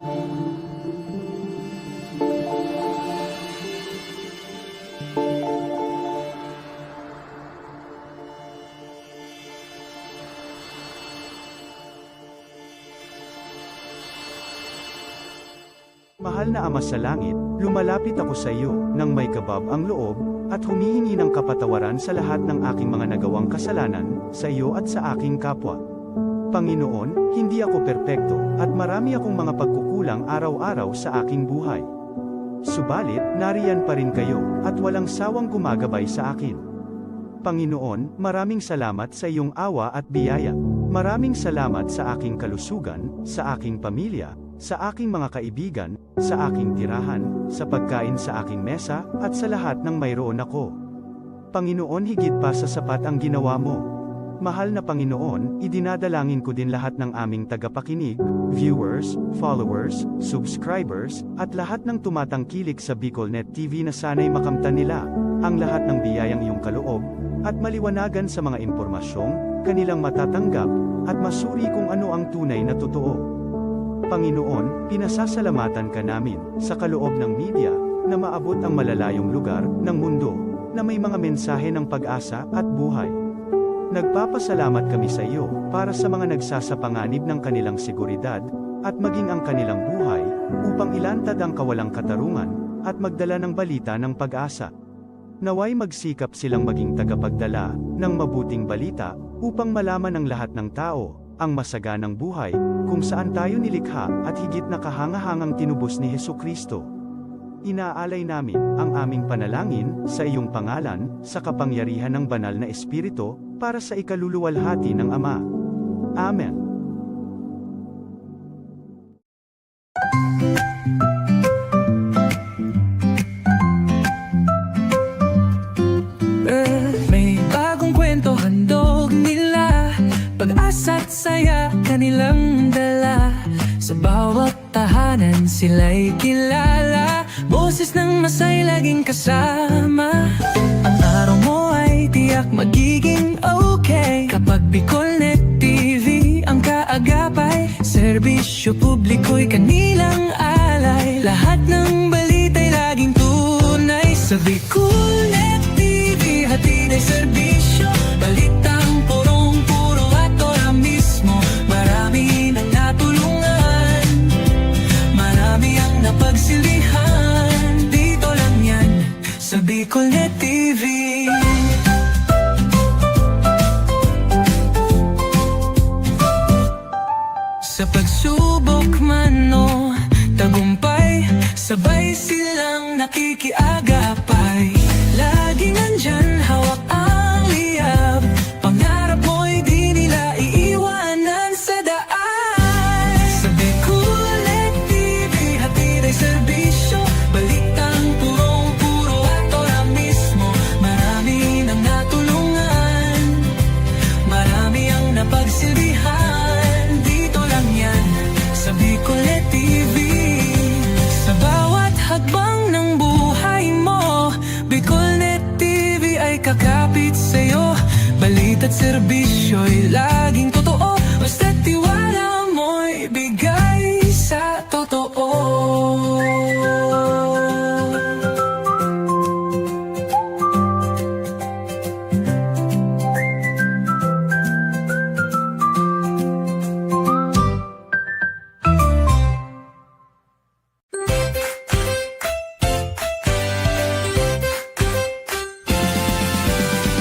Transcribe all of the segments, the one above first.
Mahal na Ama sa langit, lumalapit ako sa iyo, nang may kabab ang loob, at humihingi ng kapatawaran sa lahat ng aking mga nagawang kasalanan, sa iyo at sa aking kapwa. Panginoon, hindi ako perpekto, at marami akong mga pagkukulang araw-araw sa aking buhay. Subalit, nariyan pa rin kayo, at walang sawang gumagabay sa akin. Panginoon, maraming salamat sa iyong awa at biyaya. Maraming salamat sa aking kalusugan, sa aking pamilya, sa aking mga kaibigan, sa aking tirahan, sa pagkain sa aking mesa, at sa lahat ng mayroon ako. Panginoon, higit pa sa sapat ang ginawa mo. Mahal na Panginoon, idinadalangin ko din lahat ng aming tagapakinig, viewers, followers, subscribers, at lahat ng tumatangkilik sa BicolNet TV na sana'y makamtan nila ang lahat ng biyayang iyong kaloob, at maliwanagan sa mga impormasyong kanilang matatanggap, at masuri kung ano ang tunay na totoo. Panginoon, pinasasalamatan ka namin, sa kaloob ng media, na maabot ang malalayong lugar, ng mundo, na may mga mensahe ng pag-asa, at buhay. Nagpapasalamat kami sa iyo, para sa mga nagsasapanganib ng kanilang seguridad, at maging ang kanilang buhay, upang ilantad ang kawalang katarungan, at magdala ng balita ng pag-asa. Naway magsikap silang maging tagapagdala, ng mabuting balita, upang malaman ng lahat ng tao, ang masaganang buhay, kung saan tayo nilikha, at higit na kahangahangang tinubos ni Hesukristo. Inaalay namin, ang aming panalangin, sa iyong pangalan, sa kapangyarihan ng banal na Espiritu, para sa ikaluluwalhati ng Ama. Amen. May bagong kwento handog nila, pag-asa't saya kanilang dala. Sa bawat tahanan sila'y kilala, boses ng masay laging kasama. Ang araw mo ay tiyak magiging okay, kapag BicolNet TV ang kaagapay. Serbisyo publiko'y kanilang alay, lahat ng balita'y laging tunay. Sa BicolNet TV hatid ay serbisyo, balitang purong-puro at ora mismo. Marami nang natulungan, marami ang napagsilihan. Dito lang yan, sa BicolNet TV. Sa pagsubok man o tagumpay, sabay silang nakikiagapay. Laging nandyan, hawak ang liyab, pangarap mo'y di nila iiwanan sa daan. Sa BicolNet TV hatid ay serbisyo, balitang purong-puro at ora mismo. Marami nang natulungan, marami ang napagsilbihan. Dito lang yan, sa BicolNet TV. Sa bawat hakbang ng buhay mo, BicolNet TV ay kakapit sa'yo. Balita't serbisyo'y laging totoo, basta't tiwala mo'y bigay sa totoo.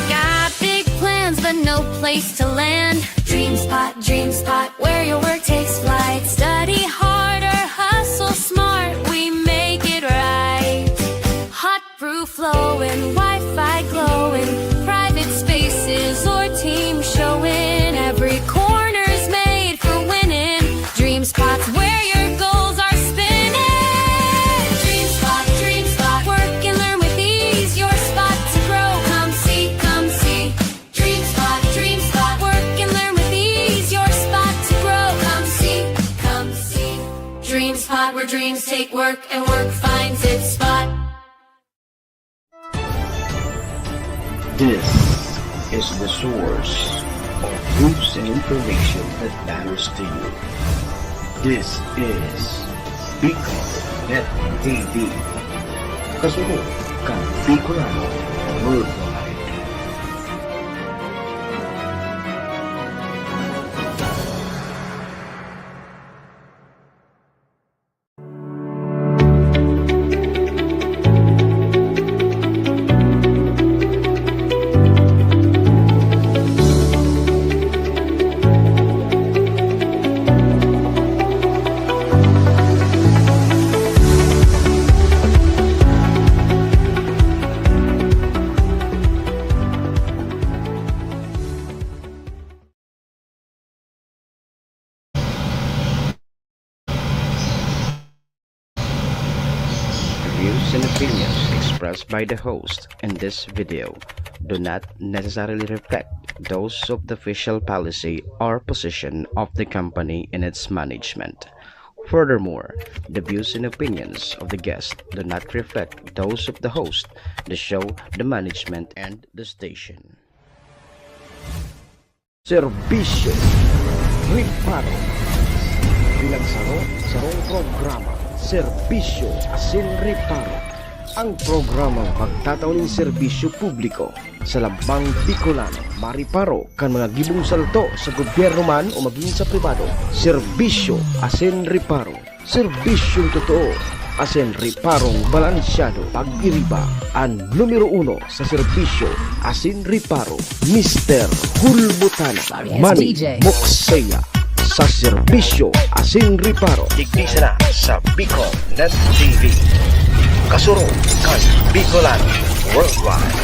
Got big plans but no place to land. Dream spot where your work takes flight. Study harder, hustle smart, we make it right. Hot brew flowing, Wi-Fi glowing, private spaces or team showing. Every corner's made for winning. Dream spots where your goals are spinning. Dream spot, work and learn with ease. Your spot to grow, come see, come see. Dream spot, work and learn with ease. Your spot to grow, come see, come see. Dream spot where dreams take work and work finds its spot. This is the source of news and information that matters to you. This is Bicol Net TV. Kasunod kang Bicolano Worldwide. Views and opinions expressed by the host in this video do not necessarily reflect those of the official policy or position of the company and its management. Furthermore, the views and opinions of the guest do not reflect those of the host, the show, the management, and the station. Serbisyo Riparo Pinagsaro-sarong programa Serbisyo Asin Riparo, ang programang magtatauning serbisyo publiko sa Lambang Bicolano, mariparo kan mga gibong salto sa gobyerno man o maging sa pribado. Serbisyo Asin Riparo, serbisyong totoo asin riparong balansyado. Pag-iriba ang numero 1 sa serbisyo Asin Riparo, Mr. Hulbutana Manny Moxeya sa serbisyo Asin Riparo. Tigdisa na sa Bicol Net TV. Kasunod kang Bicolano Worldwide.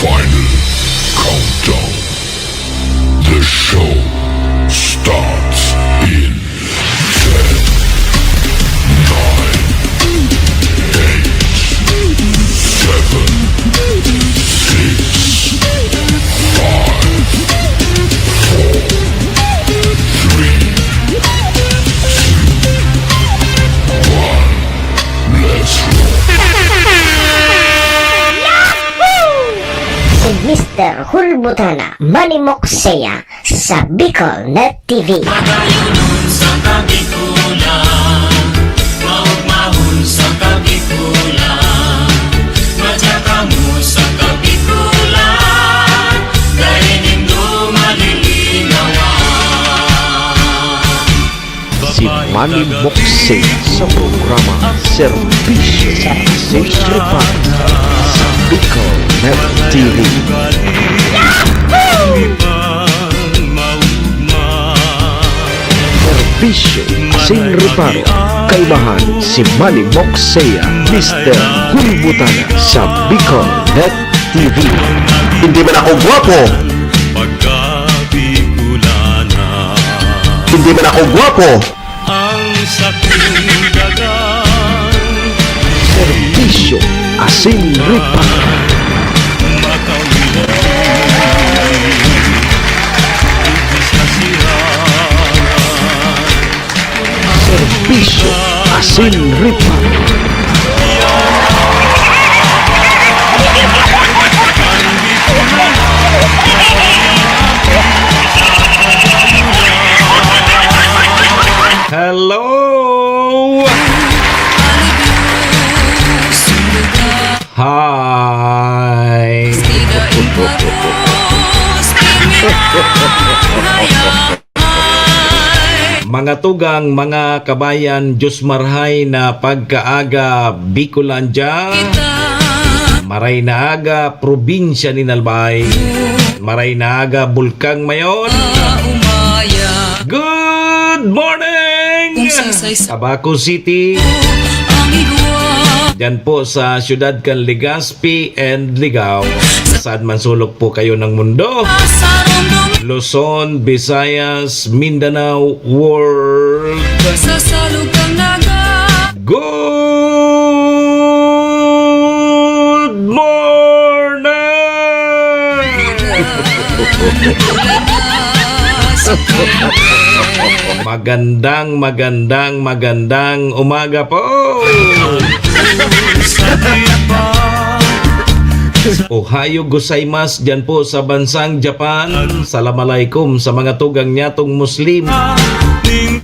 Final countdown. The show starts in 10, 9, 8, 7, 6, 5, 4, 3, 2, 1. Let's roll. Si Mr. Hulbutana Manny Moxeya sa Bicol Net TV. Magayunon sa kabikulan, maugmahon sa kabikulan, madyakamu sa kabikulan, dahiling dumalilinawan. Si Manny Moxeya sa programa Serbisyo Asin Riparo sa Bicol Net TV. Serbisyo Asin Riparo, kaibahan si Manny Moxeya, Mr. Hulbutana sa Bicol Net TV. Hindi man ako gwapo, Pagkabikulana, hindi man ako gwapo. ang saking dagan, Serbisyo Asin Riparo. Serbisyo Asin Riparo. Hello! Hi! Mga tugang, mga kabayan, Diyos marhay na pagkaaga Bicolandia, maray na aga probinsya ni Nalbay, maray na aga Bulkang Mayon. Good morning! Tabaco City, dyan po sa syudad kan Legazpi and Ligao. Saan man sulok po kayo ng mundo, Luzon, Visayas, Mindanao, world. Good morning! Magandang umaga po. Ohayo gozaimasu dyan po sa bansang Japan. Assalamualaikum sa mga tugang nyatong Muslim.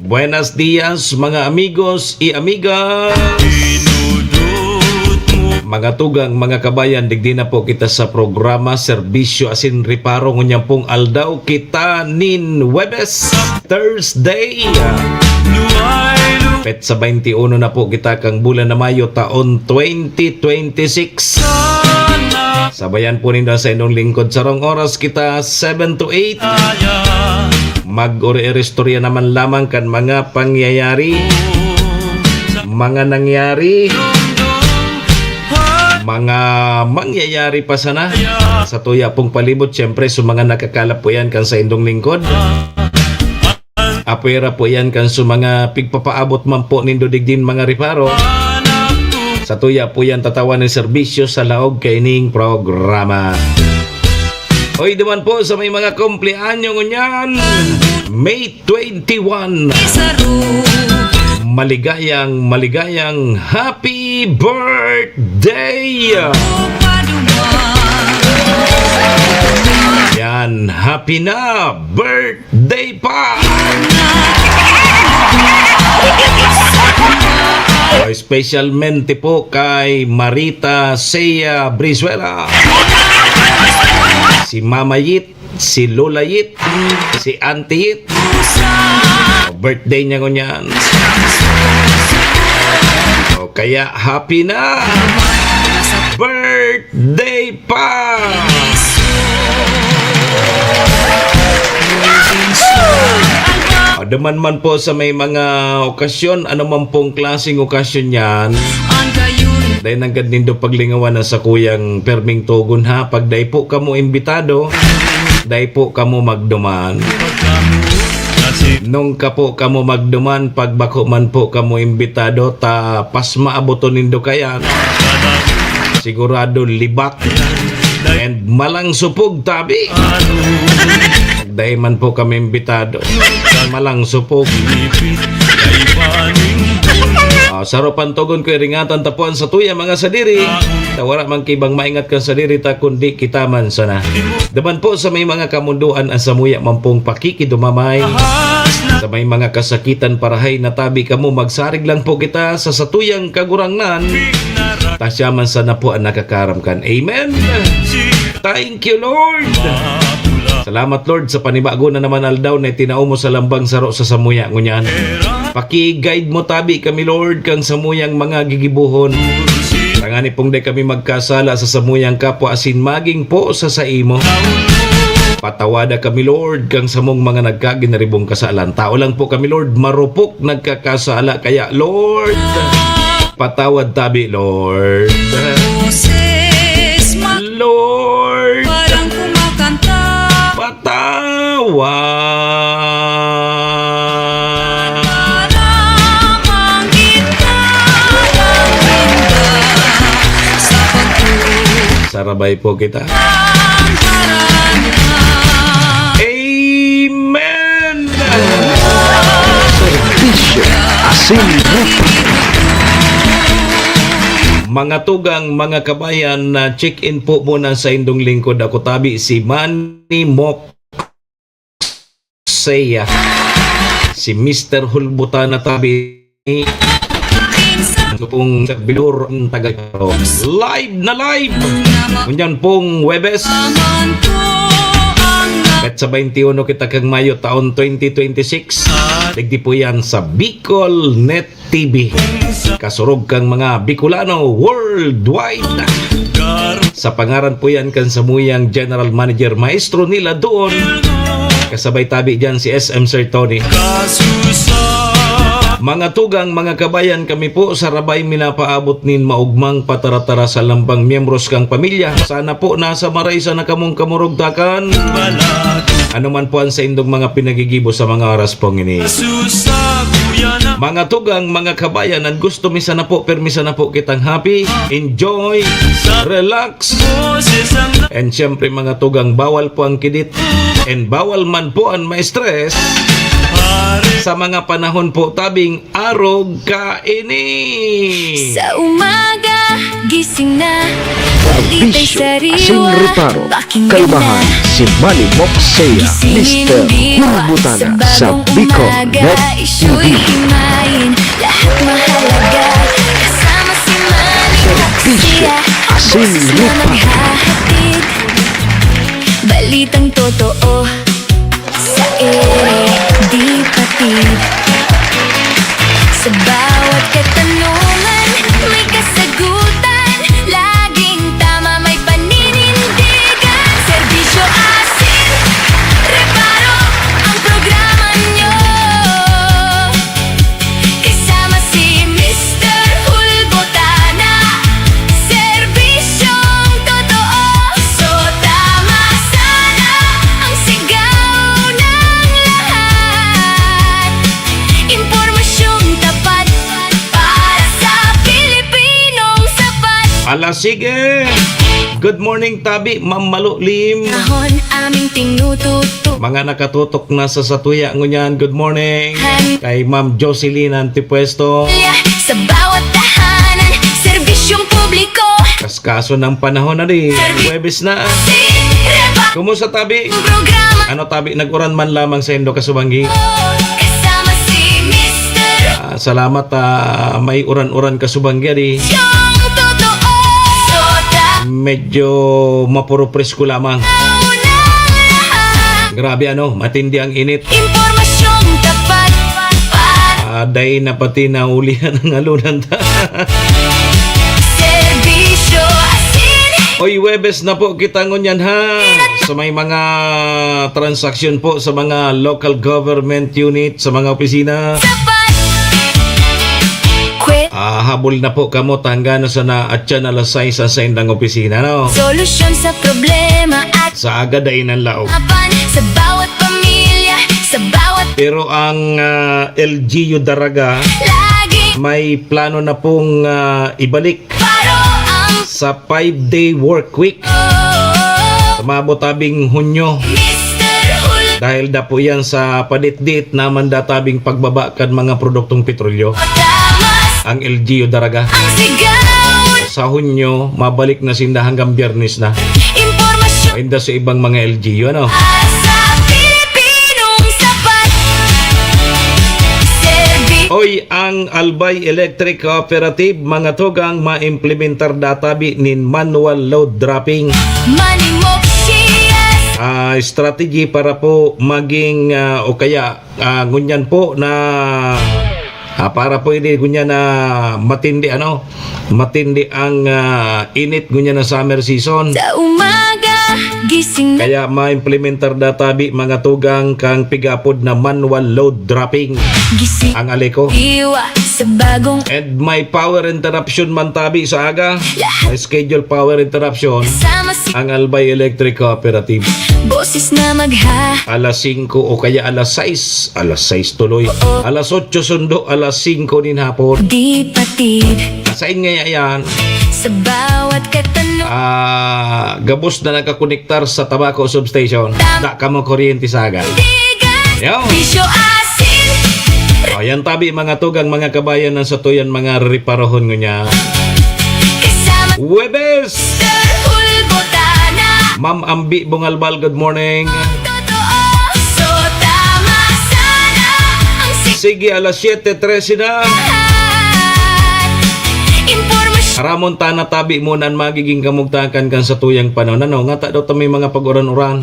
Buenos dias mga amigos y amigas. Mga tugang, mga kabayan, digdi na po kita sa programa Serbisyo Asin Reparo ngunyang pong aldaw kita nin Webes Thursday. Petsa 21 na po kita kang bulan na Mayo taon 2026. Sabayan po ninyo sa inyong lingkod sa rong oras kita 7 to 8. Mag-ori-istorya naman lamang kan mga pangyayari, mga nangyari, mga mangyayari pa sana sa tuya pong palibot. Siyempre sa mga nakakalap po yan kan sa indong lingkod. Apera po yan kan sa mga pigpapaabot man po nindo digdin mga reparo. Sa tuya po yan tatawan ng serbisyo sa laog kaining programa. Hoy naman po sa may mga kumpleanyo ngunyan, May 21. Maligayang happy birthday! Yan, happy na birthday pa! Specialmente po kay Marita Sea Brizuela, si Mama Yit, si Lola Yit, si Auntie Yit. Birthday niya ngunyan. O kaya happy na birthday pa! Daman man po sa may mga okasyon, ano man pong klaseng okasyon yan, dahil nanggad nindo paglingawan na sa kuyang Perming Tugon ha. Pag dahi po kamo imbitado, dahi po kamo magduman. Nung ka po kamo magduman, pag bako man po kamo imbitado, ta pas maaboton nindo kayan, sigurado libak and malang supog tabi. Dahil man po kami imbitado, malang supog. Saropan togon ko iringatan tapuan sa tuya mga sadiri. Tawara man kibang maingat kan sadiri ta kundi kita man sana. Daman po sa may mga kamunduan ang samuya man pong pakikidumamay. Sa may mga kasakitan parahay na tabi kamo, magsarig lang po kita sa satuyang kagurangnan. Tasya man sana po ang nakakaramkan. Amen. Thank you Lord. Salamat Lord sa panibago na naman aldaw na itinao mo sa lambang saro sa samuya ngunyan. Paki-guide mo tabi kami Lord kang samuyang mga gigibuhon. Tangani pong day kami magkasala sa samuyang kapwa asin maging po sa saimo. Patawada kami Lord kang samong mga nagkaginaribong kasalan. Tao lang po kami Lord, marupok nagkakasala. Kaya Lord, patawad tabi Lord. Lord, patawad. Sarabay po kita. Amen. Serbisyo Asin Reparo. Mga tugang, mga kabayan, na check-in po muna sa indong lingkod. Ako tabi si Manny Moksea, si Mr. Hulbutan na tabi pong servidor ng Tagaytay. Live na live! Kunyan pong Webes. At sa 21 kita kang Mayo taon 2026. Digdi po yan sa Bicol Net TV. Kasurog kang mga Bicolano worldwide. Sa pangaran po yan kan samuyang General Manager Maestro nila doon. Kasabay tabi dyan si SM Sir Tony. Mga tugang, mga kabayan, kami po sa rabay minapaabot nin maugmang pataratara sa lambang miyembros kang pamilya. Sana po nasa maray sa nakamong kamurugtakan. Ano man po ang sa indong mga pinagigibo sa mga oras pong ini. Mga tugang, mga kabayan, ang gusto misa na po, permisa na po kitang happy, enjoy, relax. And syempre mga tugang, bawal po ang kidit and bawal man po ang ma-stress. Sa mga panahon po tabing arog kaini. Sa umaga, gising na, balita'y Bisyo, sariwa. Asin Reparo, Pakinggan kalmahan na. si Manny Moxea, Gisingin Mr. ang diwa. Hulbutana sa bagong Bicol umaga, Net isyu'y TV. himayin, lahat mahalaga. Kasama si Manny Bisyo, Moxea, Asin boses na Reparo. maghahatid. Balitang totoo sa ere, di patid. Sa bawat katanungan, may kasagutan. Laging tama, may paninindigan. Serbisyo Asin Reparo, ang programa nyo. Kasama si Mr. Hulbutana, serbisyong totoo. So tama sana ang sigaw ng lahat. Impormasyong tapat para sa Pilipinong sapat. Ala sige. Good morning tabi, Ma'am Malulim. Nahon aming tinututo. Mga nakatutok na sa satuya ngunyan, good morning. Kay Ma'am Jocelyn Antipuesto. Sa bawat tahanan, serbisyong publiko. Kaskaso ng panahon na rin. Huwebes na. Asin Reparo, Kumusta tabi? ang programa. Ano tabi, nag-uran man lamang sa Indo Kasubangi. Kasama si Mr. Salamat, may uran-uran Kasubangi di. Yung totoo. So Medyo mapuro presko lamang. tao ng lahat. Grabe ano, matindi ang init. Impormasyong tapat para Day na pati naulihan ng alunan. serbisyo asin. Oy, Webes na po kita ngunyan ha. Sa may mga transaksyon po sa mga local government unit, sa mga opisina. Tapat. Habol na po kamo tanggana sa na at yan alas 6 sa indang opisina, no? Solusyon sa problema at Sa agad ay ng laog. kapan sa bawat pamilya, sa bawat Pero ang LGU Daraga lagi. may plano na pong ibalik Paro ang sa 5-day work week. Mabotabing Hunyo. Mr. Hulbutana. Dahil da po yan sa padit-dit na mandatabing pagbaba kan mga produktong petrolyo. Ang LGU Daraga. Ang sigaw. Sa Hunyo, mabalik na sinda hanggang Biyernes na. Impormasyon Ainda sa ibang mga LGU, ano? sa Pilipinong sapat. Oy, ang Albay Electric Cooperative, mga tugang ma-implementar databi nin manual load dropping. Manny Moxea. Strategy para po maging o kaya ngunyan po na para po ini ngunyan na matindi matindi ang init ngunyan na summer season. Sa umaga, gising na. Kaya ma-implementar databi mga tugang kang pigapod na manual load dropping Gising ang aliko. iwa sa bagong And may power interruption man tabi sa aga. May schedule power interruption sama si ang Albay Electric Cooperative. boses na magha. Alas 5 o kaya alas 6. Alas 6 tuloy. Alas 8 sundo, alas 5 din hapon. Di patid Sa ingay yan, sa bawat katanungan. gabos na nakakonektar sa Tabaco Substation. Da ka mo kuryente sa aga. Yo. Bisyo asin. Ayan tabi mga tugang mga kabayan ng satuyan mga riparohon niya. Kasama Webes! Mr. Hulbutana. Ma'am Ambi Bungalbal, good morning. Totoo. So tama sana ang Sige, alas 7:13 na. impormasyon. Haramon tana tabi mo nan magiging kamugtakan kan sa tuyang panahon. Ano, nga ta daw ta may mga pag-uran-uran.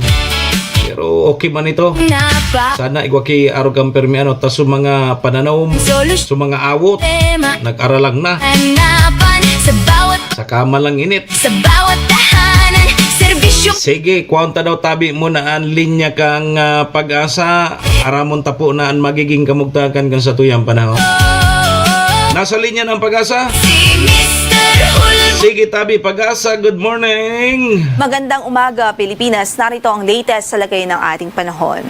Pero okay man ito. Napa. Sana igwaki araw kang permi ta sa mga pananaw, Solusyon. sa mga awot. Tema. Nag-aralang na. Hanapan sa bawat Sa kama lang init. sa bawat tahanan. Serbisyong Sige, kwanta daw tabi mo na ang linya kang pag-asa. Aramon tapo na ang magiging kamugtakan kan sa tuyang panahon. Nasa linya ng pag-asa? si Mr. Hulbutana. Sige tabi, pag-asa, good morning. Magandang umaga, Pilipinas. Narito ang latest sa lagay ng ating panahon.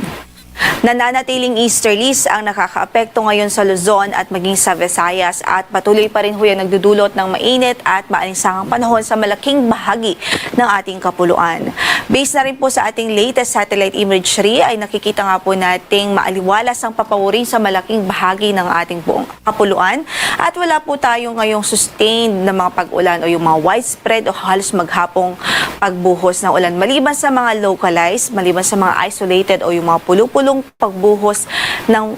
Nananatiling easterlies ang nakakaapekto ngayon sa Luzon at maging sa Visayas at patuloy pa rin ho yung nagdudulot ng mainit at maalinsangang panahon sa malaking bahagi ng ating kapuluan. Based na rin po sa ating latest satellite imagery ay nakikita nga po nating maaliwalas ang papawurin sa malaking bahagi ng ating buong kapuluan at wala po tayo ngayong sustained na mga pag-ulan o yung mga widespread o halos maghapong pagbuhos ng ulan maliban sa mga localized, maliban sa mga isolated o yung mga pulupulong pagbuhos ng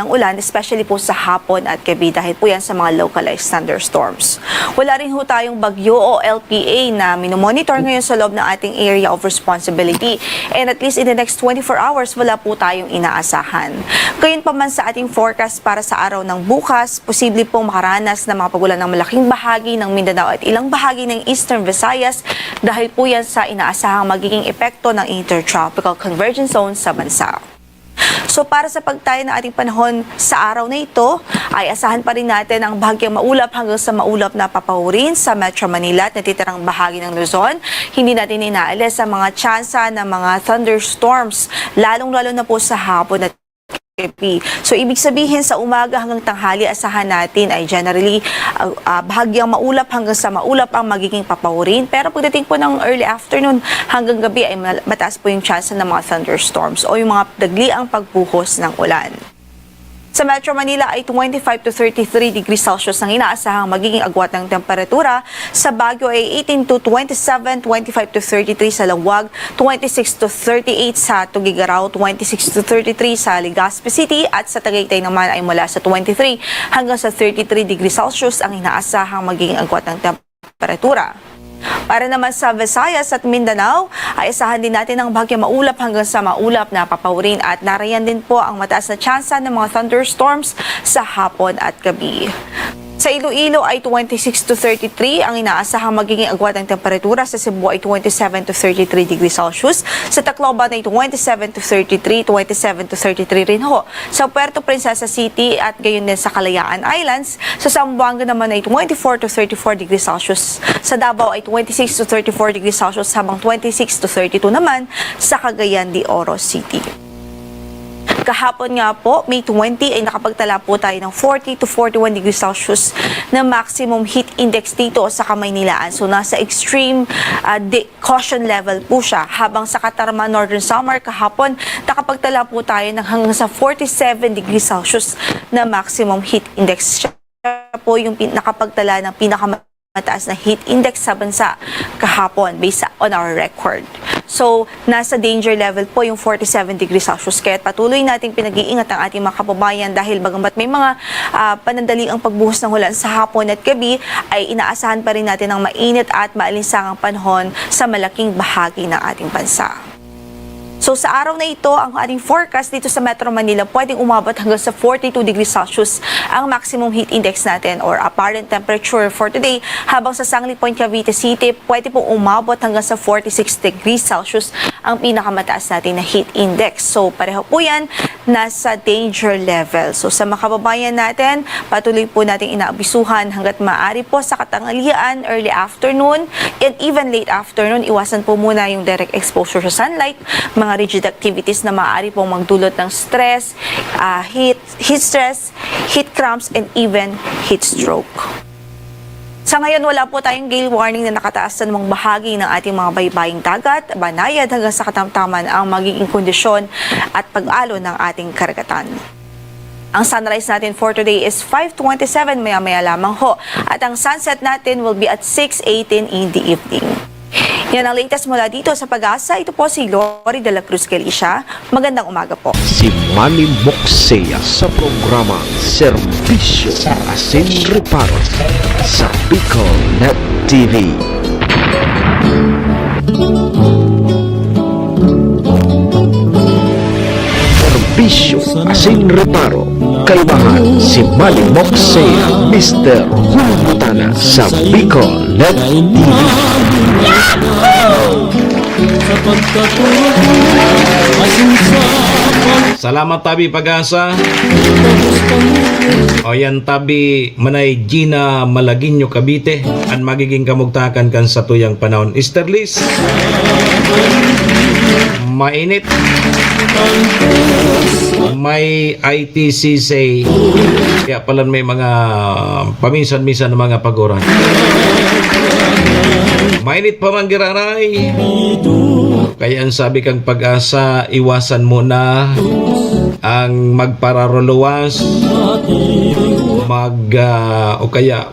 ulan, especially po sa hapon at gabi dahil po yan sa mga localized thunderstorms. Wala rin ho tayong bagyo o LPA na minomonitor ngayon sa loob ng ating area of responsibility and at least in the next 24 hours wala po tayong inaasahan. Gayon pa man sa ating forecast para sa araw ng bukas, posible pong makaranas ng mga pagulan ng malaking bahagi ng Mindanao at ilang bahagi ng Eastern Visayas dahil po yan sa inaasahang magiging epekto ng intertropical convergence zone sa bansa. So para sa pagtayo ng ating panahon sa araw na ito, ay asahan pa rin natin ang bahagyang maulap hanggang sa maulap na papawirin sa Metro Manila at natitirang bahagi ng Luzon. Hindi natin inaalis ang mga tsansa ng mga thunderstorms, lalong-lalo na po sa hapon at gabi. So ibig sabihin sa umaga hanggang tanghali asahan natin ay generally bahagyang maulap hanggang sa maulap ang magiging papawirin. Pero pagdating po ng early afternoon hanggang gabi ay mataas po yung chance ng mga thunderstorms o yung mga dagliang pagbuhos ng ulan. Sa Metro Manila ay 25 to 33 degrees Celsius ang inaasahang magiging agwat ng temperatura. Sa Baguio ay 18 to 27, 25 to 33 sa Laoag, 26 to 38 sa Tugigaraw, 26 to 33 sa Legazpi City at sa Tagaytay naman ay mula sa 23 hanggang sa 33 degrees Celsius ang inaasahang magiging agwat ng temperatura. Para naman sa Visayas at Mindanao, ay asahan din natin ang bahagyang maulap hanggang sa maulap na papawirin at narayan din po ang mataas na tsansa ng mga thunderstorms sa hapon at gabi. Sa Iloilo ay 26 to 33 ang inaasahang magiging agwat ng temperatura. Sa Cebu ay 27 to 33 degrees Celsius. Sa Tacloban ay 27 to 33, 27 to 33 rin ho. Sa Puerto Princesa City at gayon din sa Kalayaan Islands. Sa Zamboanga naman ay 24 to 34 degrees Celsius. Sa Davao ay 26 to 34 degrees Celsius habang 26 to 32 naman sa Cagayan de Oro City. Kahapon nga po, May 20, ay nakapagtala po tayo ng 40 to 41 degrees Celsius na maximum heat index dito sa Kamaynilaan. So, nasa extreme caution level po siya. Habang sa Katarman, Northern Samar, kahapon, nakapagtala po tayo ng hanggang sa 47 degrees Celsius na maximum heat index. Siya po yung nakapagtala ng pinakamataas na heat index sa bansa kahapon based on our record. So, nasa danger level po yung 47 degrees Celsius. Kaya patuloy nating pinag-iingat ang ating mga kababayan dahil bagamat may mga panandaliang pagbuhos ng ulan sa hapon at gabi, ay inaasahan pa rin natin ang mainit at maalinsangang panahon sa malaking bahagi ng ating bansa. So sa araw na ito, ang ating forecast dito sa Metro Manila pwedeng umabot hanggang sa 42 degrees Celsius ang maximum heat index natin or apparent temperature for today. Habang sa Sangli Point, Cavite City, pwede pong umabot hanggang sa 46 degrees Celsius ang pinakamataas natin na heat index. So pareho po yan, nasa danger level. So sa mga kababayan natin, patuloy po natin inaabisuhan hanggat maaari po sa katanghalian, early afternoon, and even late afternoon. Iwasan po muna yung direct exposure sa sunlight, mga rigid activities na maaari pong magdulot ng stress, heat stress, heat cramps, and even heat stroke. Sa ngayon, wala po tayong gale warning na nakataas sa namang bahagi ng ating mga baybaying dagat, banayad hanggang sa katamtaman ang magiging kondisyon at pag-alo ng ating karagatan. Ang sunrise natin for today is 5:27 maya-maya lamang ho at ang sunset natin will be at 6:18 in the evening. Yan ang latest mula dito sa Pag-asa. Ito po si Lori de la Cruz Galicia. Magandang umaga po. Si Manny Moxea sa programa Serbisyo Asin Reparo sa Bicol Net TV. Serbisyo Asin Reparo. Kaibahan si Manny Moxea, Mr. Hulmutana sa Bicol Net TV. Salamat tabi Pag-asa. O yan tabi manay Gina Malaguinho Cavite ang magiging kamugtakan kan sa tuyang panahon. Easterlis mainit. May ITCC. Kaya pala may mga paminsan-minsan na mga paguran. Mainit pa man giraray. Kaya ang sabi kang Pag-asa, iwasan mo na ang magpararuluwas, o kaya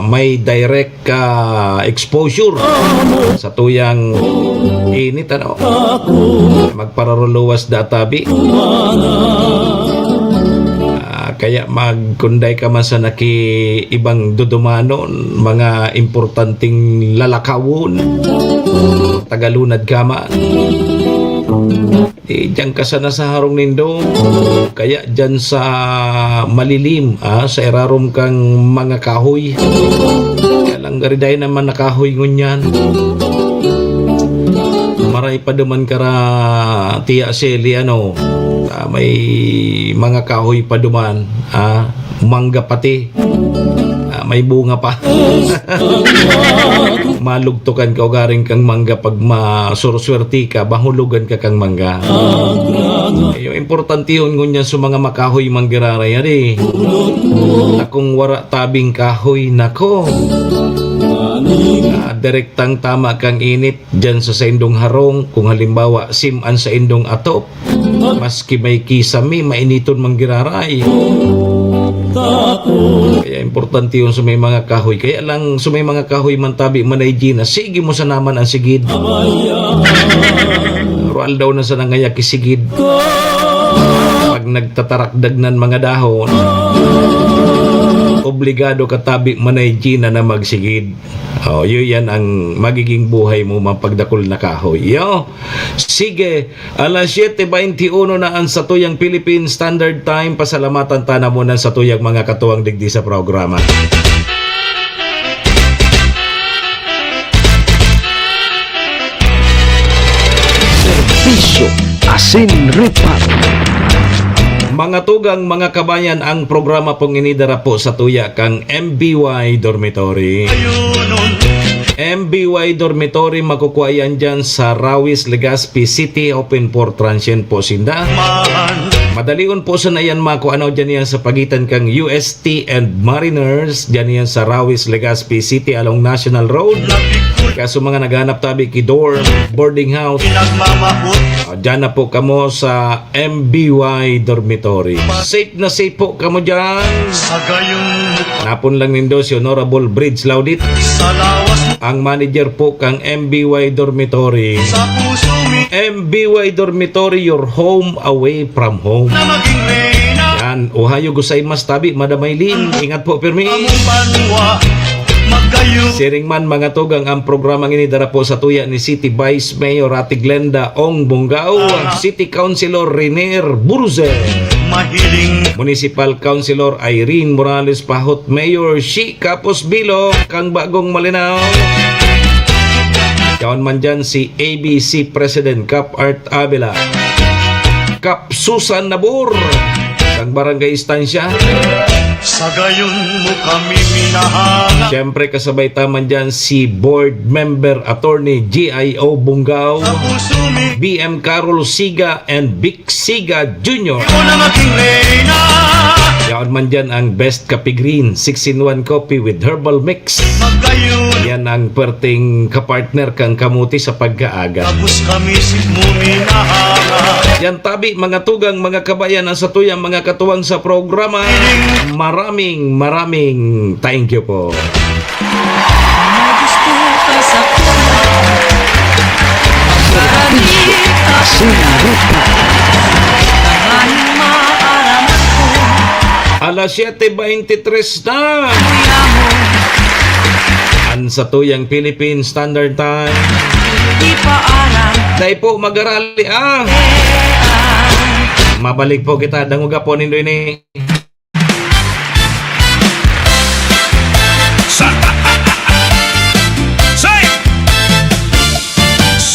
may direct exposure sa tuyang init, ano, magpararuluwas databi. Kaya magkunday ka man sa ibang dudumanon, mga importanteng lalakawon, tagalunad ka man. Diyan ka sana sa harong nindo, kaya diyan sa malilim, sa irarom kang mga kahoy. Kaya lang gariday naman nakahoy ngunyan. Maray pa duman kara tiya seli, ano, may mga kahoy pa duman, mangga pati, may bunga pa. Malugtukan ka o garing kang mangga pag masuruswerti ka, bahulugan ka kang mangga. Yung importante yun ngunya sa mga makahoy manggiraray, ari. Akong wara tabing kahoy, nako. Direktang tama kang init dyan sa indong harong. Kung halimbawa siman sa indong atop, maski may kisami, mainiton manggiraray. Kaya importante yun sa may mga kahoy. Kaya lang sa may mga kahoy man tabi manay na sige mo sa naman ang sigid. Rual daw na sa nangaya kisigid. Pag nagtatarakdagnan mga dahon, obligado ka tabi manay na magsigid. Yun yan ang magiging buhay mo mapagdakol na kahoy. Yo, sige, alas 7:21 na ang satuyang Philippine Standard Time. Pasalamatan tana mo ng satuyang mga katuwang digdi sa programa. Serbisyo Asin Reparo. Mga tugang, mga kabayan, ang programa pong inidara po sa tuya kang MBY Dormitory. MBY Dormitory makukuha yan dyan sa Rawis, Legazpi City. Open for transient po sinda. Madalion po sa na yan makuanaw dyan yan sa pagitan kang UST and Mariners. Dyan yan sa Rawis, Legazpi City along National Road. Kaso mga naghanap tabi kidorm, boarding house, dyan na po kamo sa MBY Dormitory. Safe na safe po kamo dyan. Napon lang nindo si Honorable Bridge Laudit, ang manager po kang MBY Dormitory. MBY Dormitory, your home away from home. Yan, ohayo gozaimasu tabi, madamaylin. Ingat po, Pirmi. Siring man mga tugang, ang programang inidara po sa tuya ni City Vice Mayor Ate Glenda Ong Bungao, City Councilor Renier Burze, Municipal Councilor Irene Morales Pahot, Mayor Shi Capos Bilo, kang Bagong Malinaw. Yawan man dyan si ABC President Cap Art Avila, Cap Susan Nabur, kang Barangay Estancia. Sa gayon mo kami minahanga. Siyempre kasabay taman dyan si Board Member Attorney GIO Bungao, BM Carol Siga and Vic Siga Jr. Yaon man dyan ang Best Kape Green 6-in-1 coffee with herbal mix. Yan ang perting kapartner kang kamuti sa pagkaaga. Yan tabi mga tugang, mga kabayan, ang satuyang mga katuwang sa programa. Maraming thank you po. Alas 7:23 na. Ang satuyang Philippine Standard Time. Dahil po mag-arali mabalik po kita. Danguga po nindo ini.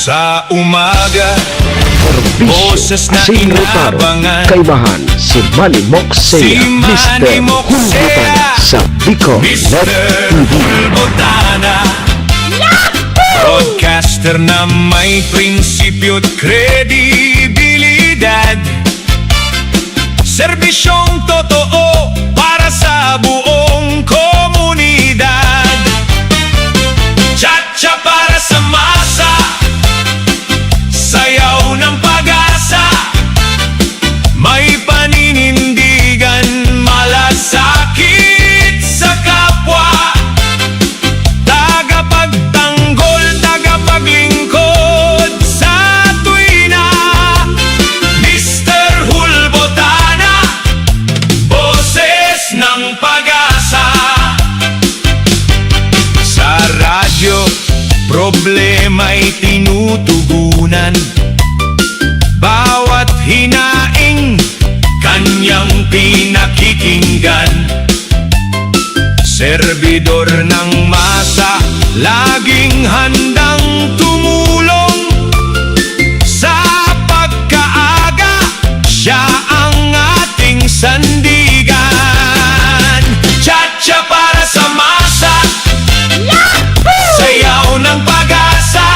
Sa umaga, boses na inaabangan. Kaibahan si Manny Moxea, Mr. Hulbutana sa Bicol Net TV. Hulbutana, Broadcaster na may prinsipyo't kredibilidad, serbisyong totoo para sa buong komunidad. Tsa-tsa para sa masa, sayaw ng pag-asa, may paninindigan, malasakit sa kapwa, tagapagtanggol, tagapaglingkod sa tuwina. Mr. Hulbotana, boses ng pag-asa. Sa radyo, problema'y tinutugunan, bawat hinaing kanyang pinakikinggan. Serbidor ng masa, laging handang tumulong. Sa pagkaaga, siya ang ating sandigan. Tsa-tsa para sa masa, sayaw ng pag-asa,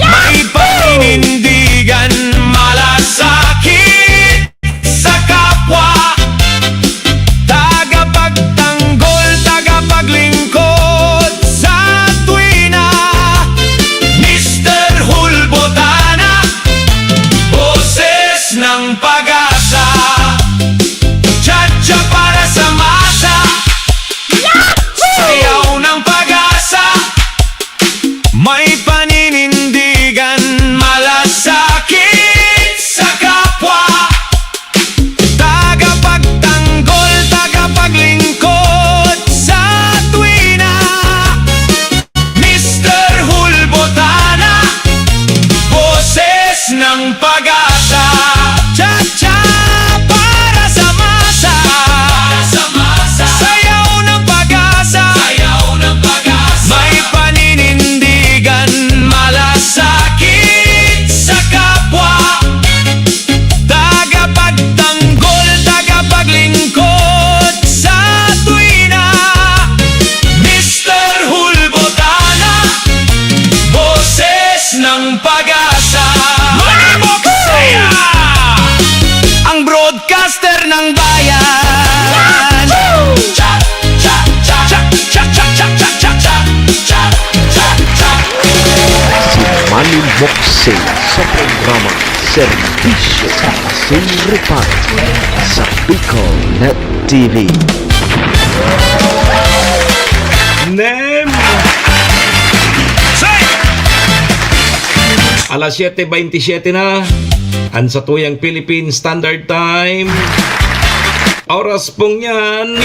may paninindigan, malasakit sa kapwa, tagapagtanggol, tagapaglingkod sa tuwina. Mr. Hulbotana, boses ng pag-asa. Tsa-tsa para sa masa, sayaw ng pag-asa, may paninindigan, malasakit sa kapwa, tagapagtanggol, tagapaglingkod sa tuwina. Mr. Hulbotana, boses ng pag-asa. Tsa-tsa para sa masa, sayaw ng pag-asa, may paninindigan, malasakit sa kapwa, tagapagtanggol, tagapaglingkod sa tuwina. Mr. Hulbotana, boses ng pag-asa. Manimok Saya, ang broadcaster ng bayan. Cha, cha, cha, cha, cha, cha, cha, cha, cha, cha, cha, cha, cha. Si Manny Moxea sa programa Serbisyo Asin Reparo sa Bicol Net TV. Nem! Alas 7:27 na, ang sa tuyang Philippine Standard Time. Oras pong yan,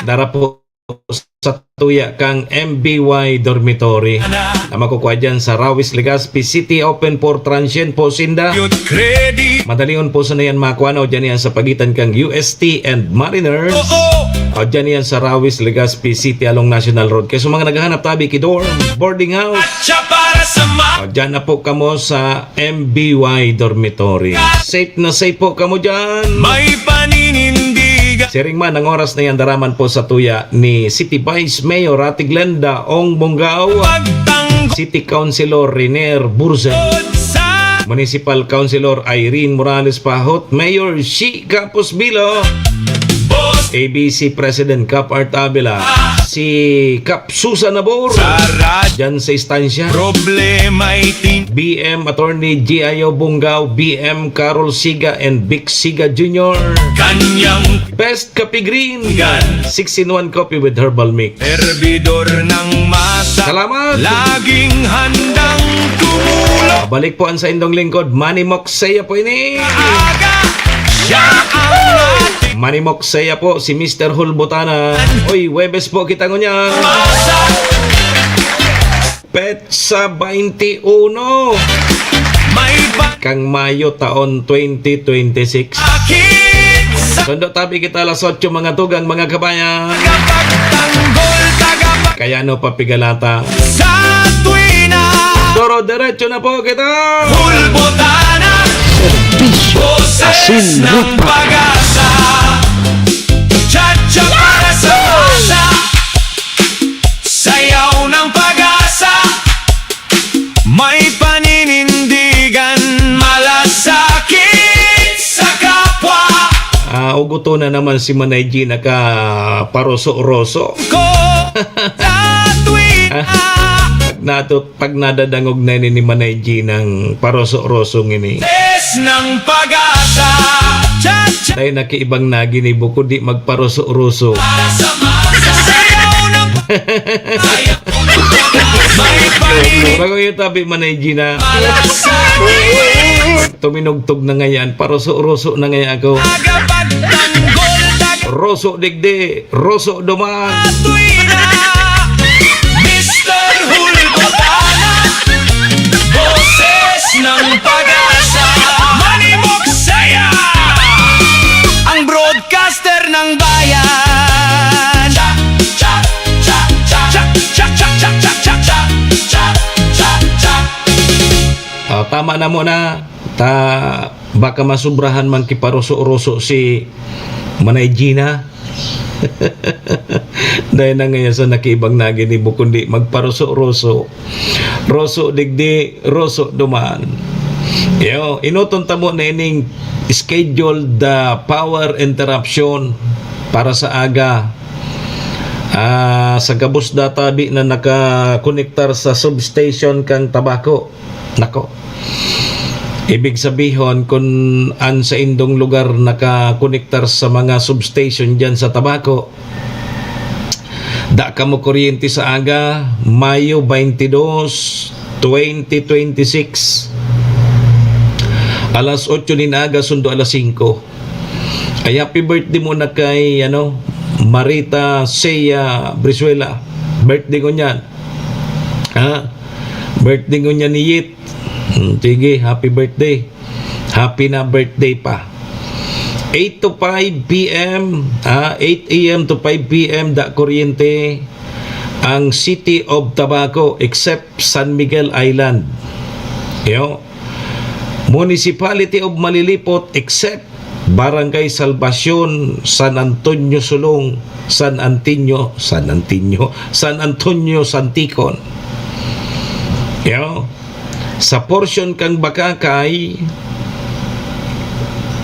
dara po sa tuya kang MBY Dormitory na makukuha dyan sa Rawis, Legazpi City, open for transient po sinda. Madalion po sa nayan makuha na o dyan yan sa pagitan kang UST and Mariners. O dyan yan sa Rawis, Legazpi City along National Road. Kaya sa mga naghahanap tabi kidorm, boarding house, o dyan na po kamo sa MBY Dormitory. Safe na safe po kamo dyan. May paninindigan, Siring man ang oras na yan daraman po sa tuya ni City Vice Mayor Ate Glenda Ong Bongao, City Councilor Riner Burza, sa Municipal Councilor Irene Morales Pahot, Mayor Shi Capos Bilo, ABC President Cap Art Avila, si Cap Susan Nabor, dyan sa istansya, problema'y BM Attorney G.I.O. Bongao, BM Carol Siga and Vic Siga Jr., kanyang Best Coffee Green, 6-in-1 coffee with herbal mix. servidor ng masa, Salamat! laging handang tumulong. Balik po ang sa indong lingkod, Manny Moxea po ini. Aga, siya ang ating Manny Moxea po, si Mr. Hulbotana. Uy, Webes po kita ngunyan. masa. Petsa 21. May Kang Mayo taon 2026. bakit sa Sundo tabi kita alas 8 mga tugang mga kabayan. kapagtanggol, tagapag Kaya no papigalata. sa tuwina. Doro diretso na po kita. Hulbotana, Serbisyo boses Asin ng Reparo. pag-asa. Tsa-tsa para sa masa, sayaw ng pag-asa. mabuto na naman si Manay Gina ka paroso-roso. ko sa tuwing Pag nadadangog na ni Manay Gina ng paroso-roso ini. es ng pag-asa. Cha-cha Dahil nakiibang nagini bukod di magparoso-roso. sa masa. Sayaw ng kaya kong may panig Bago yung tabi Manay Gina, para sa akin. tuminugtog na ngayon, paroso-roso na ngayon ako. Agapagtanggol Roso digdi, roso duman. tuwina. Mr. Hulbotana, boses ng pag-asa. Manny Moksaya, ang broadcaster ng bayan. Cha cha cha cha cha cha cha cha cha cha cha cha cha cha. Tama na muna. Baka masubrahan man kiparoso-roso si Manay Gina. Dahil na ngayon sa nakiibang naginibo kundi magparoso-roso. Roso digdi, roso duman. Yo, inutunta mo na ining scheduled power interruption para sa aga. Sa gabos databi na nakakonektar sa substation kang Tabako. Nako. Ibig sabihin kung an sa indong lugar nakakonektar sa mga substation dyan sa Tabako, da ka mo kuryente sa aga, Mayo 22, 2026. Alas 8 ni aga, sundo alas 5. Ay happy birthday mo na kay Marita Seya Brizuela. Birthday ko niyan. Birthday ko niyan ni Yit. Sige, happy birthday. Happy na birthday pa. 8 to 5 p.m. 8 a.m. to 5 p.m. da kuryente ang City of Tabaco except San Miguel Island. Yo. Municipality of Malilipot except Barangay Salvacion, San Antonio Sulong, San Antonio Santikon. Yo. Sa portion kang Bakakay,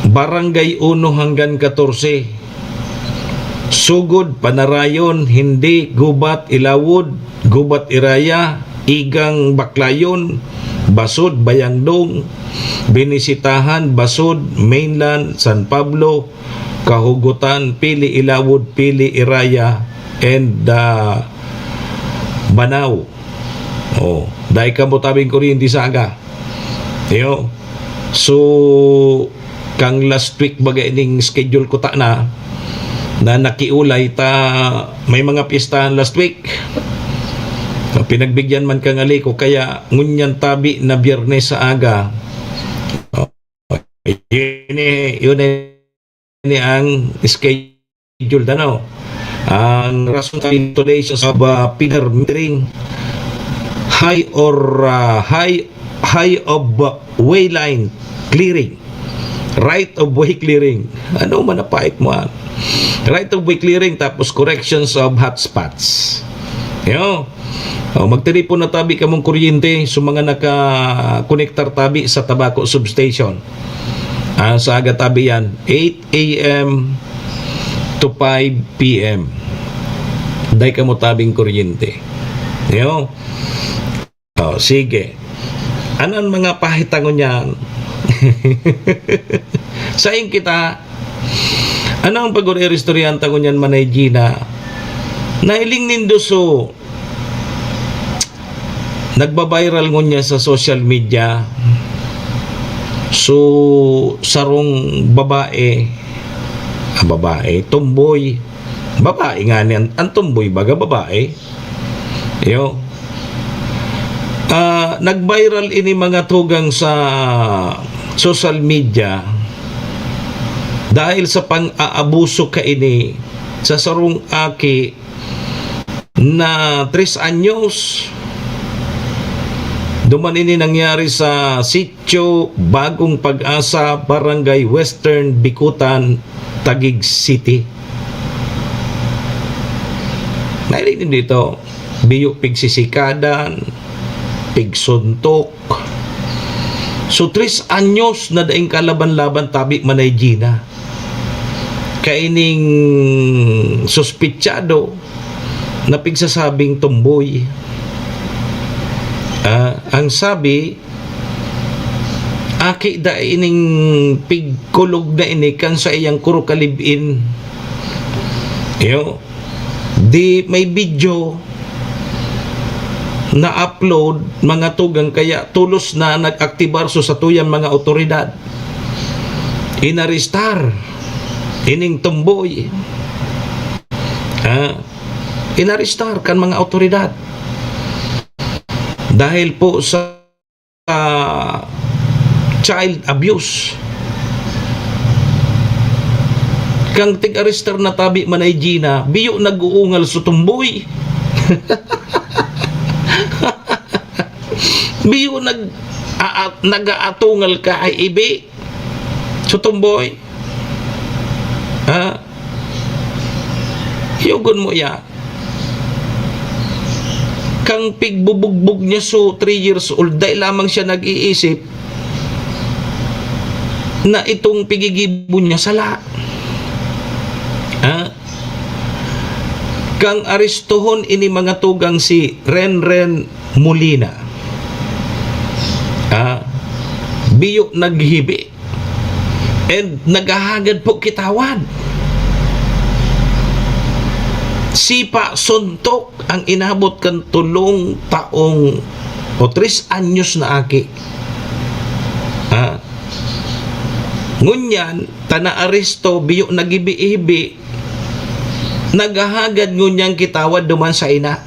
Barangay 1 hanggang 14. Sugod, Panarayon, Hindi, Gubat, Ilawod, Gubat, Iraya, Igang, Baklayon, Basud, Bayangdong, Binisitahan, Basud, Mainland, San Pablo, Kahugutan, Pili, Ilawod, Pili, Iraya, and Banao. Dahil ka mo tabing kuryente sa aga. Yo. So, kang last week bagay ining schedule ko na nakiulay may mga pistahan last week. Pinagbigyan man kang aliko kaya ngunyan tabi na Biyernes sa aga. Yun ang schedule ang rason sa installations of pillar metering high of way line clearing, right of way clearing. Ano man napait mo? Right of way clearing tapos corrections of hotspots. Yo. Magtelefon na tabi ka mong kuryente sa mga naka-connector tabi sa Tabaco substation. Sa aga tabi yan 8 a.m. to 5 p.m. Dahil ka mo tabing kuryente. Yo. Sige. Anong mga pahitangon niyan? Saing kita, anong pag-restoryanta ko niyan Manay Gina? Nailing nindoso, nagbabiral ko niya sa social media. So, sarong babae, tomboy, babae nga niyan, ang tomboy baga babae. Yo. Nag-viral ini mga tugang sa social media dahil sa pang-aabuso ka ini sa sarong aki na 3 anyos. Duman ini nangyari sa Sitio Bagong Pag-asa, Barangay Western Bikutan, Taguig City. Nailig din dito, biyo pigsisikadan, pigsuntok. So 3 anyos na daing kalaban-laban tabi Manay Gina. kaining suspitsado na pigsasabing tumboy. Ang sabi, aki da ining pigkulog na ini kan sa iyang kuro kalibin. Di may video na upload mga tugang kaya tulos na nag-aktibar sa tuyang mga otoridad. Inaristar ining tumboy. Inaristar kan mga otoridad dahil po sa child abuse. Kang tig-aristar na tabi manay Gina, biyo nag-uungal sa tumboy. Biyo nag-aatungal ka ay ibi sa tumboy. Yugon mo ya. Kang pigbubugbog niya so 3 years old, dahil lamang siya nag-iisip na itong pigigibo niya sala. Kang aristohon ini mga tugang si Renren Molina. Biyo naghibi and nagahagad po kitawan. Sipa suntok ang inabot kan 3 taong o 3 anyos na aki. Ngunyan, tana-aristo, biyo nagibi-ibi, nagahagad ngunyang kitawad duman sa ina.